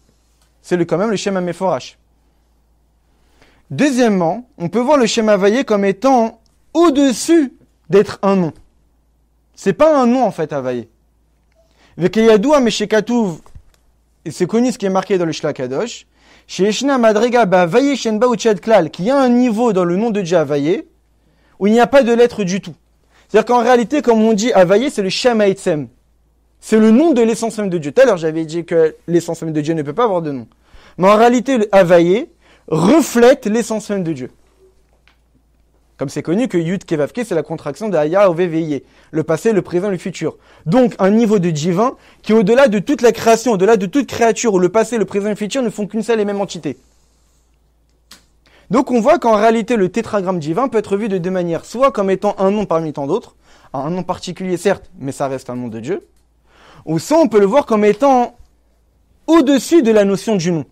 C'est quand même le Shem HaMeforash. Deuxièmement, on peut voir le Shem Havayé comme étant au-dessus d'être un nom. C'est pas un nom en fait, Havayé. Vekeyadoua Meshekatouv, et c'est connu ce qui est marqué dans le Shla Kadosh, chez Eshna Madrega Havayé Shenba Uchad Klal, qu'il y a un niveau dans le nom de Dieu Havayé, où il n'y a pas de lettre du tout. C'est-à-dire qu'en réalité, comme on dit, Havayé, c'est le Shem HaEtzem. C'est le nom de l'essence même de Dieu. Tout à l'heure, j'avais dit que l'essence même de Dieu ne peut pas avoir de nom. Mais en réalité, le Havayé reflète l'essence même de Dieu. Comme c'est connu que Yud Kei Vav Kei, c'est la contraction de Haya Ove Ve'ye, le passé, le présent, le futur. Donc, un niveau de divin qui est au-delà de toute la création, au-delà de toute créature où le passé, le présent et le futur ne font qu'une seule et même entité. Donc, on voit qu'en réalité, le tétragramme divin peut être vu de 2 manières. Soit comme étant un nom parmi tant d'autres, un nom particulier certes, mais ça reste un nom de Dieu. Ou soit on peut le voir comme étant au-dessus de la notion du nom,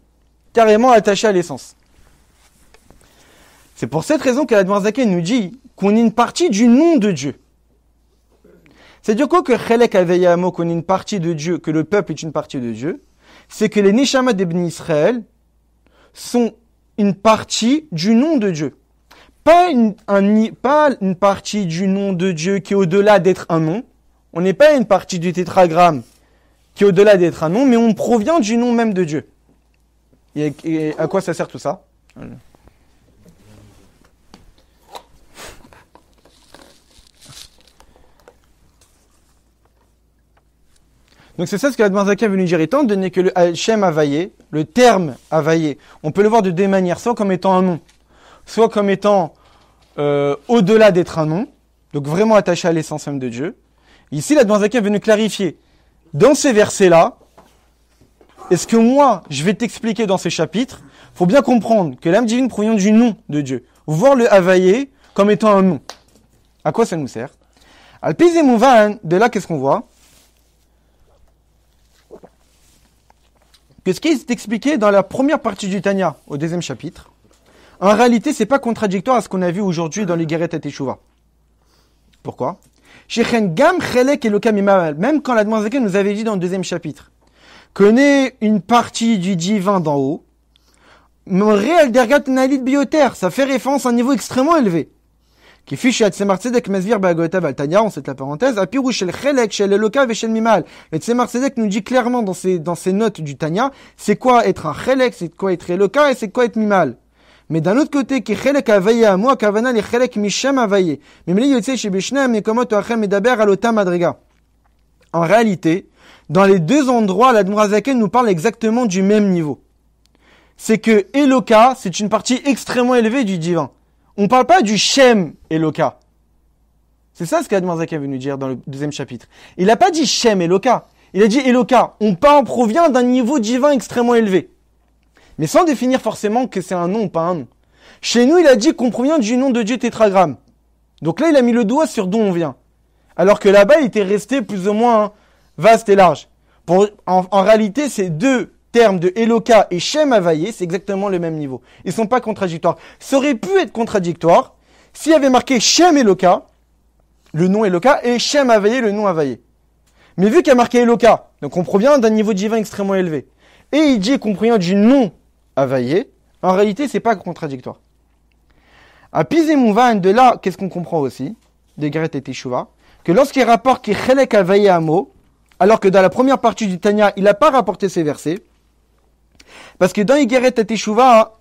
carrément attaché à l'essence. C'est pour cette raison que l'Admor Zaken nous dit qu'on est une partie du nom de Dieu. C'est-à-dire quoi que Chelek Aveyamo, qu'on est une partie de Dieu, que le peuple est une partie de Dieu, c'est que les Neshama d'Ebni Israël sont une partie du nom de Dieu. Pas une partie du nom de Dieu qui est au-delà d'être un nom. On n'est pas une partie du tétragramme qui est au-delà d'être un nom, mais on provient du nom même de Dieu. Et à quoi ça sert tout ça? Donc c'est ça ce que l'Admor Zaken veut nous dire, étant donné que le Shem Havayé, le terme Havayé, on peut le voir de 2 manières, soit comme étant un nom, soit comme étant au-delà d'être un nom, donc vraiment attaché à l'essence même de Dieu. Ici, l'Admor Zaken veut nous clarifier, dans ces versets-là, et ce que moi, je vais t'expliquer dans ces chapitres, il faut bien comprendre que l'âme divine provient du nom de Dieu. Voir le Havayé comme étant un nom. À quoi ça nous sert? Al-Piz et Mouvan, de là, qu'est-ce qu'on voit? Que ce qui est expliqué dans la première partie du Tanya, au 2e chapitre, en réalité, c'est pas contradictoire à ce qu'on a vu aujourd'hui dans les Geret et Teshuva. Pourquoi? Même quand l'Admor Zaken nous avait dit dans le 2e chapitre, qu'on est une partie du divin d'en haut, réel dergat nalit bioter, ça fait référence à un niveau extrêmement élevé. Qui fiche à Tzemar Tzedek Mesvir Bagotav Altania, on cite la parenthèse, à Pirou shel Chelek, shel Eloka shel Mimal. Et Tzemar Tzedek nous dit clairement dans ses notes du Tanya, c'est quoi être un Chelek, c'est quoi être Eloka et c'est quoi être Mimal. Mais d'un autre côté, qui Chelek Avaye à moi, Kavana les Chelek Mishem Avaye. Mimli Yotse chez Bishnem, mais comment tu achem Medaber Alota Madriga. En réalité, dans les 2 endroits, l'Admor Zaken nous parle exactement du même niveau. C'est que Eloka, c'est une partie extrêmement élevée du divin. On ne parle pas du Shem Eloka. C'est ça ce qu'Admor Zaken veut nous dire dans le 2e chapitre. Il n'a pas dit Shem Eloka. Il a dit Eloka. On provient d'un niveau divin extrêmement élevé. Mais sans définir forcément que c'est un nom ou pas un nom. Chez nous, il a dit qu'on provient du nom de Dieu tétragramme. Donc là, il a mis le doigt sur d'où on vient. Alors que là-bas, il était resté plus ou moins vaste et large. En réalité, ces 2 termes de Eloka et Shem Havayé, c'est exactement le même niveau. Ils sont pas contradictoires. Ça aurait pu être contradictoire s'il y avait marqué Shem Eloka, le nom Eloka, et Shem Havayé, le nom Havayé. Mais vu qu'il y a marqué Eloka, donc on provient d'un niveau divin extrêmement élevé, et il dit comprenant du non Havaye, en réalité, c'est pas contradictoire. À Pizemouvan, de là, qu'est-ce qu'on comprend aussi, de Geret et Teshuvah, que lorsqu'il rapporte qu'il chelek Havaye Amo, alors que dans la première partie du Tanya, il n'a pas rapporté ces versets, parce que dans Igeret et Teshuvah,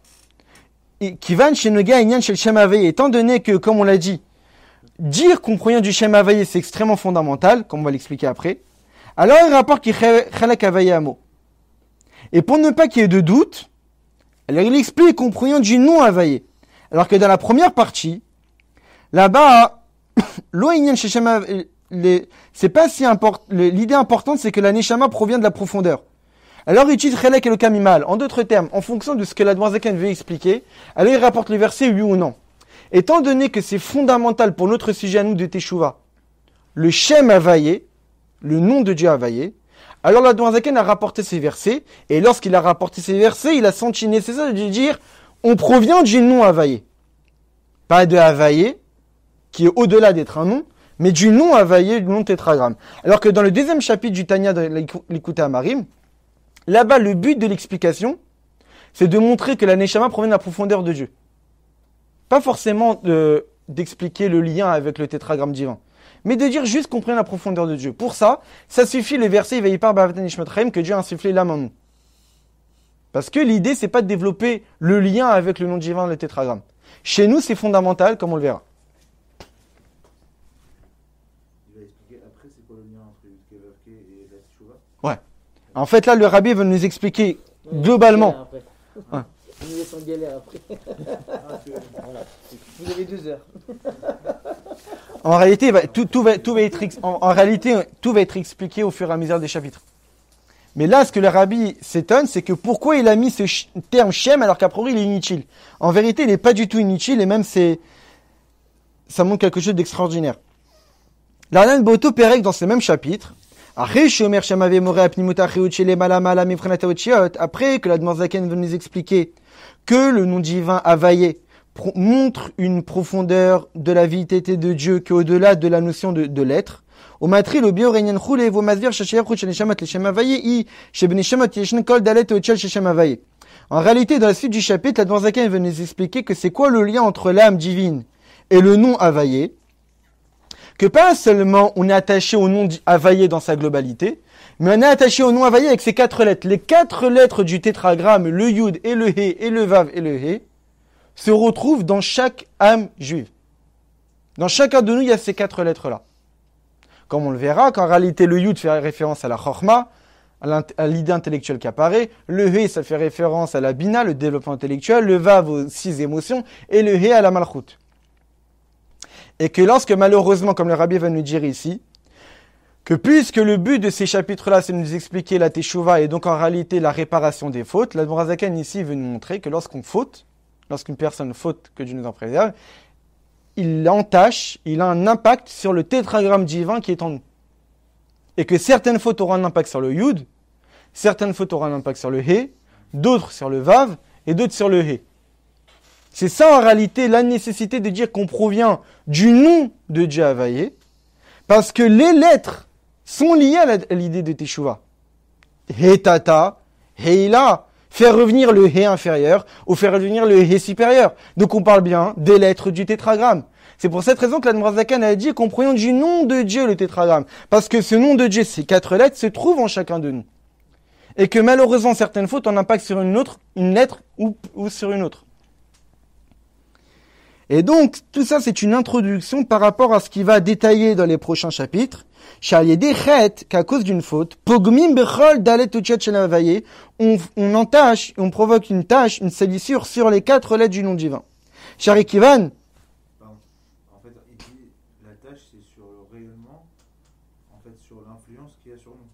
Kivan Shenoga Inyan Shel Shem Havaye, étant donné que, comme on l'a dit, dire comprenant du Shem Havaye, c'est extrêmement fondamental, comme on va l'expliquer après, alors il rapporte qu'il chelek Havaye Amo. Et pour ne pas qu'il y ait de doute, alors il explique comprenant du non Havaye. Alors que dans la première partie, là-bas, l'Oinyan Shel Shem Havaye, c'est pas si important. L'idée importante, c'est que la Neshama provient de la profondeur. Alors il utilise Chelek et le Kamimal. En d'autres termes, en fonction de ce que la Zaken veut expliquer, alors il rapporte le verset oui ou non. Étant donné que c'est fondamental pour notre sujet à nous de Teshuvah, le Shem Havaye, le nom de Dieu Havaye, alors la Zaken a rapporté ces versets, et lorsqu'il a rapporté ces versets, il a senti nécessaire de dire on provient du nom Havaye. Pas de Havaye, qui est au-delà d'être un nom, mais du nom Havaye, du nom tétragramme. Alors que dans le deuxième chapitre du Tanya de l'Écoute à Marim, là-bas, le but de l'explication, c'est de montrer que la Neshama provient de la profondeur de Dieu. Pas forcément d'expliquer le lien avec le tétragramme divin, mais de dire juste qu'on provient de la profondeur de Dieu. Pour ça, ça suffit le verset « par B'avat Nishmat Chaim » que Dieu a insufflé l'âme en nous. Parce que l'idée, c'est pas de développer le lien avec le nom divin, le tétragramme. Chez nous, c'est fondamental, comme on le verra. Il va expliquer après c'est quoi le lien entre Keverke et la Teshuvah. Ouais. En fait, là, le rabbi veut nous expliquer globalement. Ouais. Il nous laisse en galère après. Voilà. Vous avez 2 heures. En réalité, tout va être expliqué au fur et à mesure des chapitres. Mais là, ce que le rabbi s'étonne, c'est que pourquoi il a mis ce terme Shem alors qu'à priori il est inutile. En vérité, il n'est pas du tout inutile et même ça montre quelque chose d'extraordinaire. L'Arnan Boto Perek dans ce même chapitre, après que la Zaken veut nous expliquer que le nom divin Havaye montre une profondeur de la vérité de Dieu qui est au-delà de la notion de l'être. En réalité, dans la suite du chapitre, la Zaken veut nous expliquer que c'est quoi le lien entre l'âme divine et le nom Havaye. Que pas seulement on est attaché au nom Havaye dans sa globalité, mais on est attaché au nom Havaye avec ses 4 lettres. Les 4 lettres du tétragramme, le Yud et le He et le Vav et le He, se retrouvent dans chaque âme juive. Dans chacun de nous, il y a ces 4 lettres-là. Comme on le verra, qu'en réalité le Yud fait référence à la Chorma, à l'idée intellectuelle qui apparaît, le He, ça fait référence à la Bina, le développement intellectuel, le Vav aux 6 émotions, et le He à la Malchut. Et que lorsque malheureusement, comme le rabbi va nous dire ici, que puisque le but de ces chapitres-là, c'est de nous expliquer la Teshuvah et donc en réalité la réparation des fautes, l'Admor Zaken ici veut nous montrer que lorsqu'une personne faute, que Dieu nous en préserve, il entache, il a un impact sur le tétragramme divin qui est en nous. Et que certaines fautes auront un impact sur le Yud, certaines fautes auront un impact sur le He, d'autres sur le Vav et d'autres sur le He. C'est ça en réalité la nécessité de dire qu'on provient du nom de Dieu Havaye, parce que les lettres sont liées à l'idée de Teshuvah. He tata, heila, faire revenir le He inférieur ou faire revenir le He supérieur. Donc on parle bien des lettres du tétragramme. C'est pour cette raison que l'Admor Zaken a dit qu'on provient du nom de Dieu le tétragramme. Parce que ce nom de Dieu, ces 4 lettres, se trouvent en chacun de nous. Et que malheureusement certaines fautes ont un impact sur une lettre ou sur une autre. Et donc, tout ça, c'est une introduction par rapport à ce qui va détailler dans les prochains chapitres. Qu'à cause d'une faute, on entache, on provoque une tache, une salissure sur les 4 lettres du nom divin. Sharikivan. Pardon. En fait, il dit la tâche, c'est sur le rayonnement, en fait, sur l'influence qu'il y a sur nous.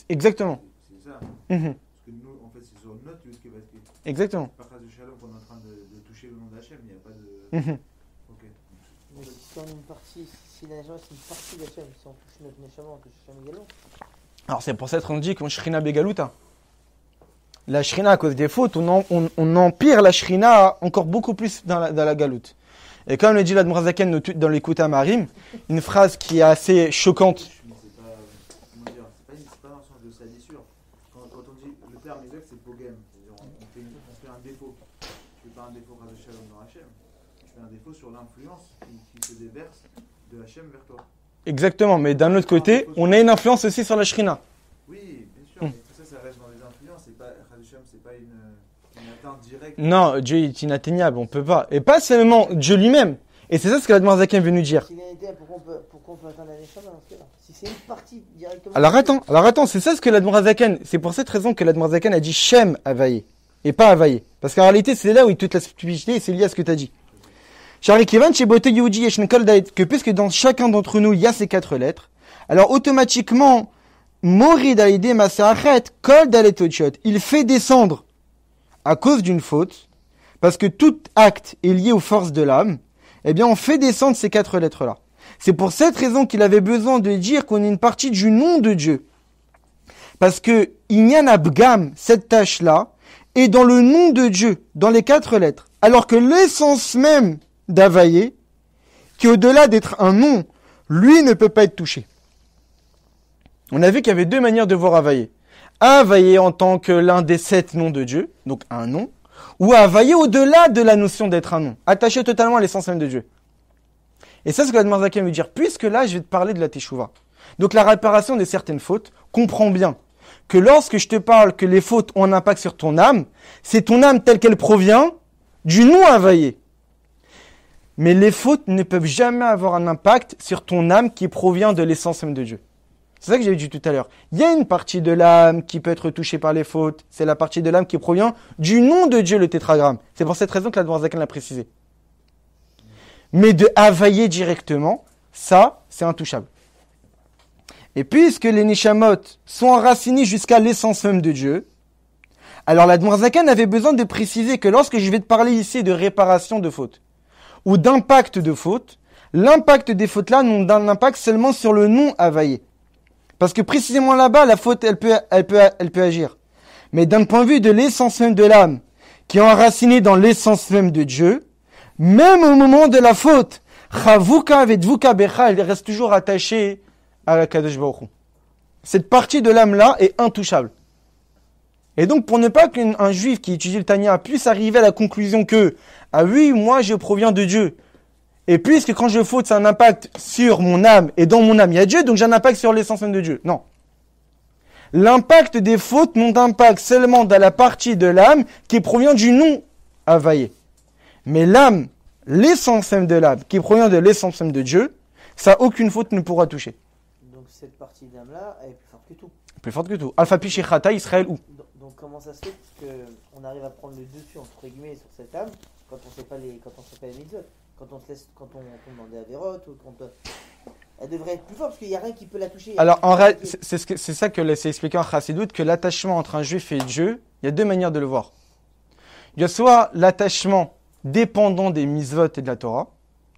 Exactement. C'est ça. Mm-hmm. Parce que nous, en fait, c'est sur notre Yud qui va être. Exactement. Par cause de Shalom qu'on est en train de toucher le nom d'Hachem, il n'y a pas de. Mm-hmm. Ok. Donc, si on a une partie, si la Neshama c'est une partie d'Hachem, si on touche notre Neshama, on touche Hachem également. Alors c'est pour ça qu'on dit qu'on Shrina Begaluta. La Shrina, à cause des fautes, on empire la Shrina encore beaucoup plus dans la galoute. Et comme le dit l'Admor Zaken dans l'Écoute à Marim, une phrase qui est assez choquante. Mais c'est pas. Comment dire. C'est pas dans le sens de salissure. Quand on dit. Le terme exact, se déverse de Hachem vers toi. Exactement, mais d'un autre côté, on a une influence aussi sur la Shrina. Oui, bien sûr, mais tout ça, ça reste dans les influences. C'est pas, Hachem, c'est pas une atteinte directe. Non, Dieu est inatteignable, on peut pas. Et pas seulement Dieu lui-même. Et c'est ça ce que la Zaken veut nous dire. S'il est éteint, pourquoi on peut atteindre la Neshama dans ce cas-là? Si c'est une partie directement. Alors attends, c'est ça ce que la Zaken, c'est pour cette raison que la Zaken a dit Shem Avaye, et pas Avaye. Parce qu'en réalité, c'est là où il toute la stupidité et c'est lié à ce que tu as dit. Que puisque dans chacun d'entre nous, il y a ces 4 lettres, alors automatiquement, Morid Aïdé Maserachet, Kol Daletotiot, il fait descendre à cause d'une faute, parce que tout acte est lié aux forces de l'âme, eh bien on fait descendre ces 4 lettres-là. C'est pour cette raison qu'il avait besoin de dire qu'on est une partie du nom de Dieu. Parce que Inyan Abgam, cette tâche-là, est dans le nom de Dieu, dans les 4 lettres. Alors que l'essence même d'Avaye, qui au-delà d'être un nom, lui ne peut pas être touché. On a vu qu'il y avait 2 manières de voir Avaye. Avaye en tant que l'un des 7 noms de Dieu, donc un nom, ou Avaye au-delà de la notion d'être un nom, attaché totalement à l'essence même de Dieu. Et ça, c'est ce que la Zaken veut dire. Puisque là, je vais te parler de la Teshuvah. Donc la réparation de certaines fautes, comprends bien que lorsque je te parle que les fautes ont un impact sur ton âme, c'est ton âme telle qu'elle provient du nom Avaye. Mais les fautes ne peuvent jamais avoir un impact sur ton âme qui provient de l'essence même de Dieu. C'est ça que j'avais dit tout à l'heure. Il y a une partie de l'âme qui peut être touchée par les fautes. C'est la partie de l'âme qui provient du nom de Dieu, le tétragramme. C'est pour cette raison que la Zaken l'a précisé. Mais de availler directement, ça, c'est intouchable. Et puisque les Neshamot sont enracinés jusqu'à l'essence même de Dieu, alors la Zaken avait besoin de préciser que lorsque je vais te parler ici de réparation de fautes, ou d'impact de fautes, l'impact des fautes-là n'ont un impact seulement sur le nom availlé. Parce que précisément là-bas, la faute, elle peut agir. Mais d'un point de vue de l'essence même de l'âme, qui est enracinée dans l'essence même de Dieu, même au moment de la faute, Chavuka vedvuka becha, elle reste toujours attachée à la Kadosh Baruch Hu. Cette partie de l'âme-là est intouchable. Et donc, pour ne pas qu'un juif qui étudie le Tanya puisse arriver à la conclusion que, ah oui, moi je proviens de Dieu, et puisque quand je faute, ça a un impact sur mon âme, et dans mon âme il y a Dieu, donc j'ai un impact sur l'essence même de Dieu. Non. L'impact des fautes n'ont d'impact seulement dans la partie de l'âme qui provient du nom availlé. Mais l'âme, l'essence même de l'âme, qui provient de l'essence même de Dieu, ça aucune faute ne pourra toucher. Donc cette partie d'âme-là, elle est plus forte que tout. Plus forte que tout. Alpha Pi Shechata, Israël ou. Donc comment ça se fait qu'on arrive à prendre le dessus entre guillemets sur cette âme quand on ne sait pas les mitzvot, quand on demande des avérotes ou quand elle devrait être plus forte parce qu'il n'y a rien qui peut la toucher. Alors en réalité, c'est ça que c'est expliqué en Chassidoute, que l'attachement entre un juif et Dieu, il y a 2 manières de le voir. Il y a soit l'attachement dépendant des mitzvot et de la Torah.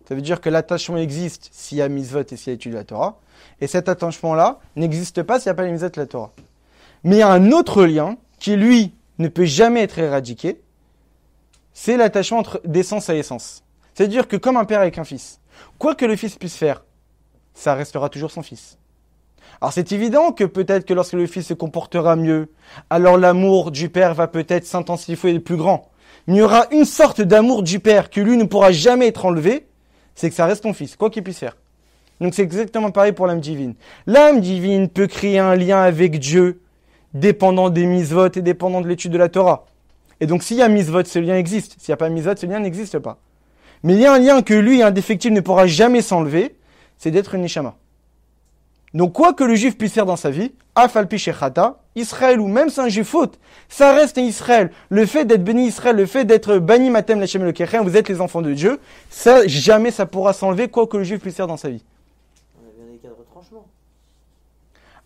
Ça veut dire que l'attachement existe s'il y a mitzvot et s'il y a étude de la Torah. Et cet attachement-là n'existe pas s'il n'y a pas les mitzvot et la Torah. Mais il y a un autre lien qui, lui, ne peut jamais être éradiqué. C'est l'attachement entre d'essence à essence. C'est-à-dire que comme un père avec un fils, quoi que le fils puisse faire, ça restera toujours son fils. Alors c'est évident que peut-être que lorsque le fils se comportera mieux, alors l'amour du père va peut-être s'intensifier et être plus grand. Mais il y aura une sorte d'amour du père que lui ne pourra jamais être enlevé, c'est que ça reste ton fils, quoi qu'il puisse faire. Donc c'est exactement pareil pour l'âme divine. L'âme divine peut créer un lien avec Dieu, dépendant des mitzvot et dépendant de l'étude de la Torah. Et donc s'il y a mitzvot, ce lien existe. S'il n'y a pas mitzvot, ce lien n'existe pas. Mais il y a un lien que lui, indéfectible, ne pourra jamais s'enlever, c'est d'être une neshama. Donc quoi que le juif puisse faire dans sa vie, Afalpi Shechata, Israël ou même si un juif faute, ça reste Israël. Le fait d'être béni Israël, le fait d'être banni Matem Lachem Elokechem, vous êtes les enfants de Dieu, ça jamais ça pourra s'enlever quoi que le juif puisse faire dans sa vie. On a bien des cas de retranchement.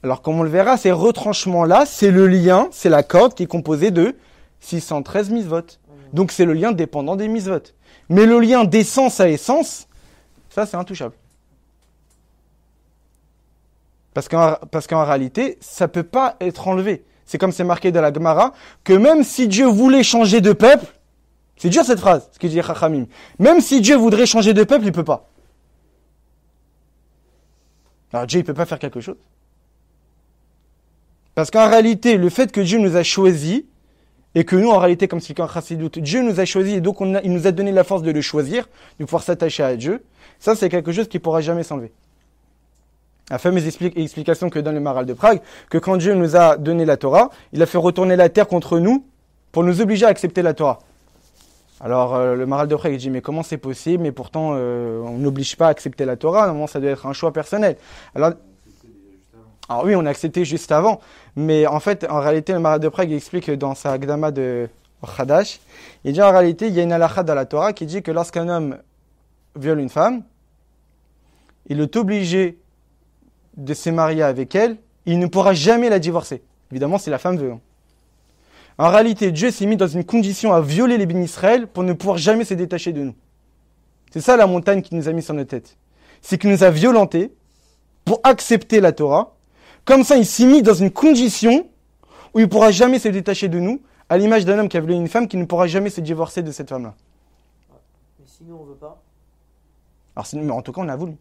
Alors comme on le verra, ces retranchements-là, c'est le lien, c'est la corde qui est composée de 613 mitzvot. Donc c'est le lien dépendant des mitzvot. Mais le lien d'essence à essence, ça c'est intouchable. Parce qu'en réalité, ça peut pas être enlevé. C'est comme c'est marqué dans la Gemara, que même si Dieu voulait changer de peuple, c'est dur cette phrase, ce que dit Chachamim, même si Dieu voudrait changer de peuple, il peut pas. Alors Dieu, il peut pas faire quelque chose. Parce qu'en réalité, le fait que Dieu nous a choisis, et que nous, en réalité, comme c'est en Chassidut, Dieu nous a choisis, et donc il nous a donné la force de le choisir, de pouvoir s'attacher à Dieu, Ça, c'est quelque chose qui pourra jamais s'enlever. La fameuse explication que donne le Maharal de Prague, que quand Dieu nous a donné la Torah, il a fait retourner la terre contre nous pour nous obliger à accepter la Torah. Alors, le Maharal de Prague, il dit, mais comment c'est possible? Mais pourtant, on n'oblige pas à accepter la Torah. Normalement, ça doit être un choix personnel. Alors oui, on a accepté juste avant. Mais en fait, en réalité, le Maharal de Prague, il explique dans sa Agdama de Chadash, il dit en réalité, il y a une halakha dans la Torah qui dit que lorsqu'un homme viole une femme, il est obligé de se marier avec elle, il ne pourra jamais la divorcer. Évidemment, si la femme veut. En réalité, Dieu s'est mis dans une condition à violer les bénis Israël pour ne pouvoir jamais se détacher de nous. C'est ça la montagne qu'il nous a mis sur notre tête. C'est qu'il nous a violentés pour accepter la Torah. Comme ça, il s'est mis dans une condition où il ne pourra jamais se détacher de nous, à l'image d'un homme qui a violé une femme qui ne pourra jamais se divorcer de cette femme-là. Mais sinon, on ne veut pas. Alors, mais en tout cas, on a voulu.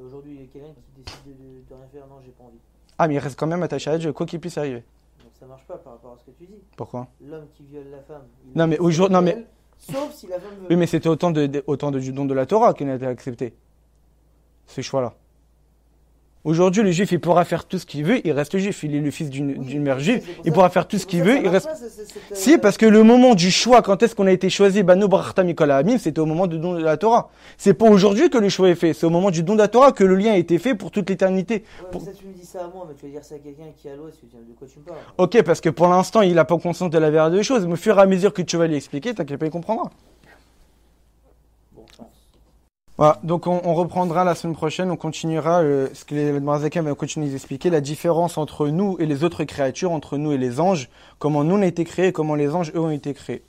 Aujourd'hui, il y a quelqu'un qui décide de rien faire. Non, j'ai pas envie. Ah, mais il reste quand même attaché à Dieu, quoi qu'il puisse arriver. Donc ça marche pas par rapport à ce que tu dis. Pourquoi? L'homme qui viole la femme. Non, mais aujourd'hui, non, mais. Sauf si la femme veut. Oui, mais c'était autant du don de la Torah qui n'a été accepté. Ce choix-là. Aujourd'hui, le juif, il pourra faire tout ce qu'il veut, il reste juif. Il est le fils d'une mère juive, il pourra faire tout ce qu'il veut, il reste. Si, parce que le moment du choix, quand est-ce qu'on a été choisi, Banu Brachta Mikol Ha'amim, c'était au moment du don de la Torah. C'est pas aujourd'hui que le choix est fait, c'est au moment du don de la Torah que le lien a été fait pour toute l'éternité. Ouais, mais ça, tu me dis ça à moi, mais tu vas dire ça à quelqu'un qui est à l'ouest, de quoi tu me parles? Ok, parce que pour l'instant, il n'a pas conscience de la vérité des choses, mais au fur et à mesure que tu vas lui expliquer, t'inquiète pas, il comprendra. Voilà, donc on reprendra la semaine prochaine, on continuera ce que les Marzakim va continuer d'expliquer, la différence entre nous et les autres créatures, entre nous et les anges, comment nous on a été créés et comment les anges eux ont été créés.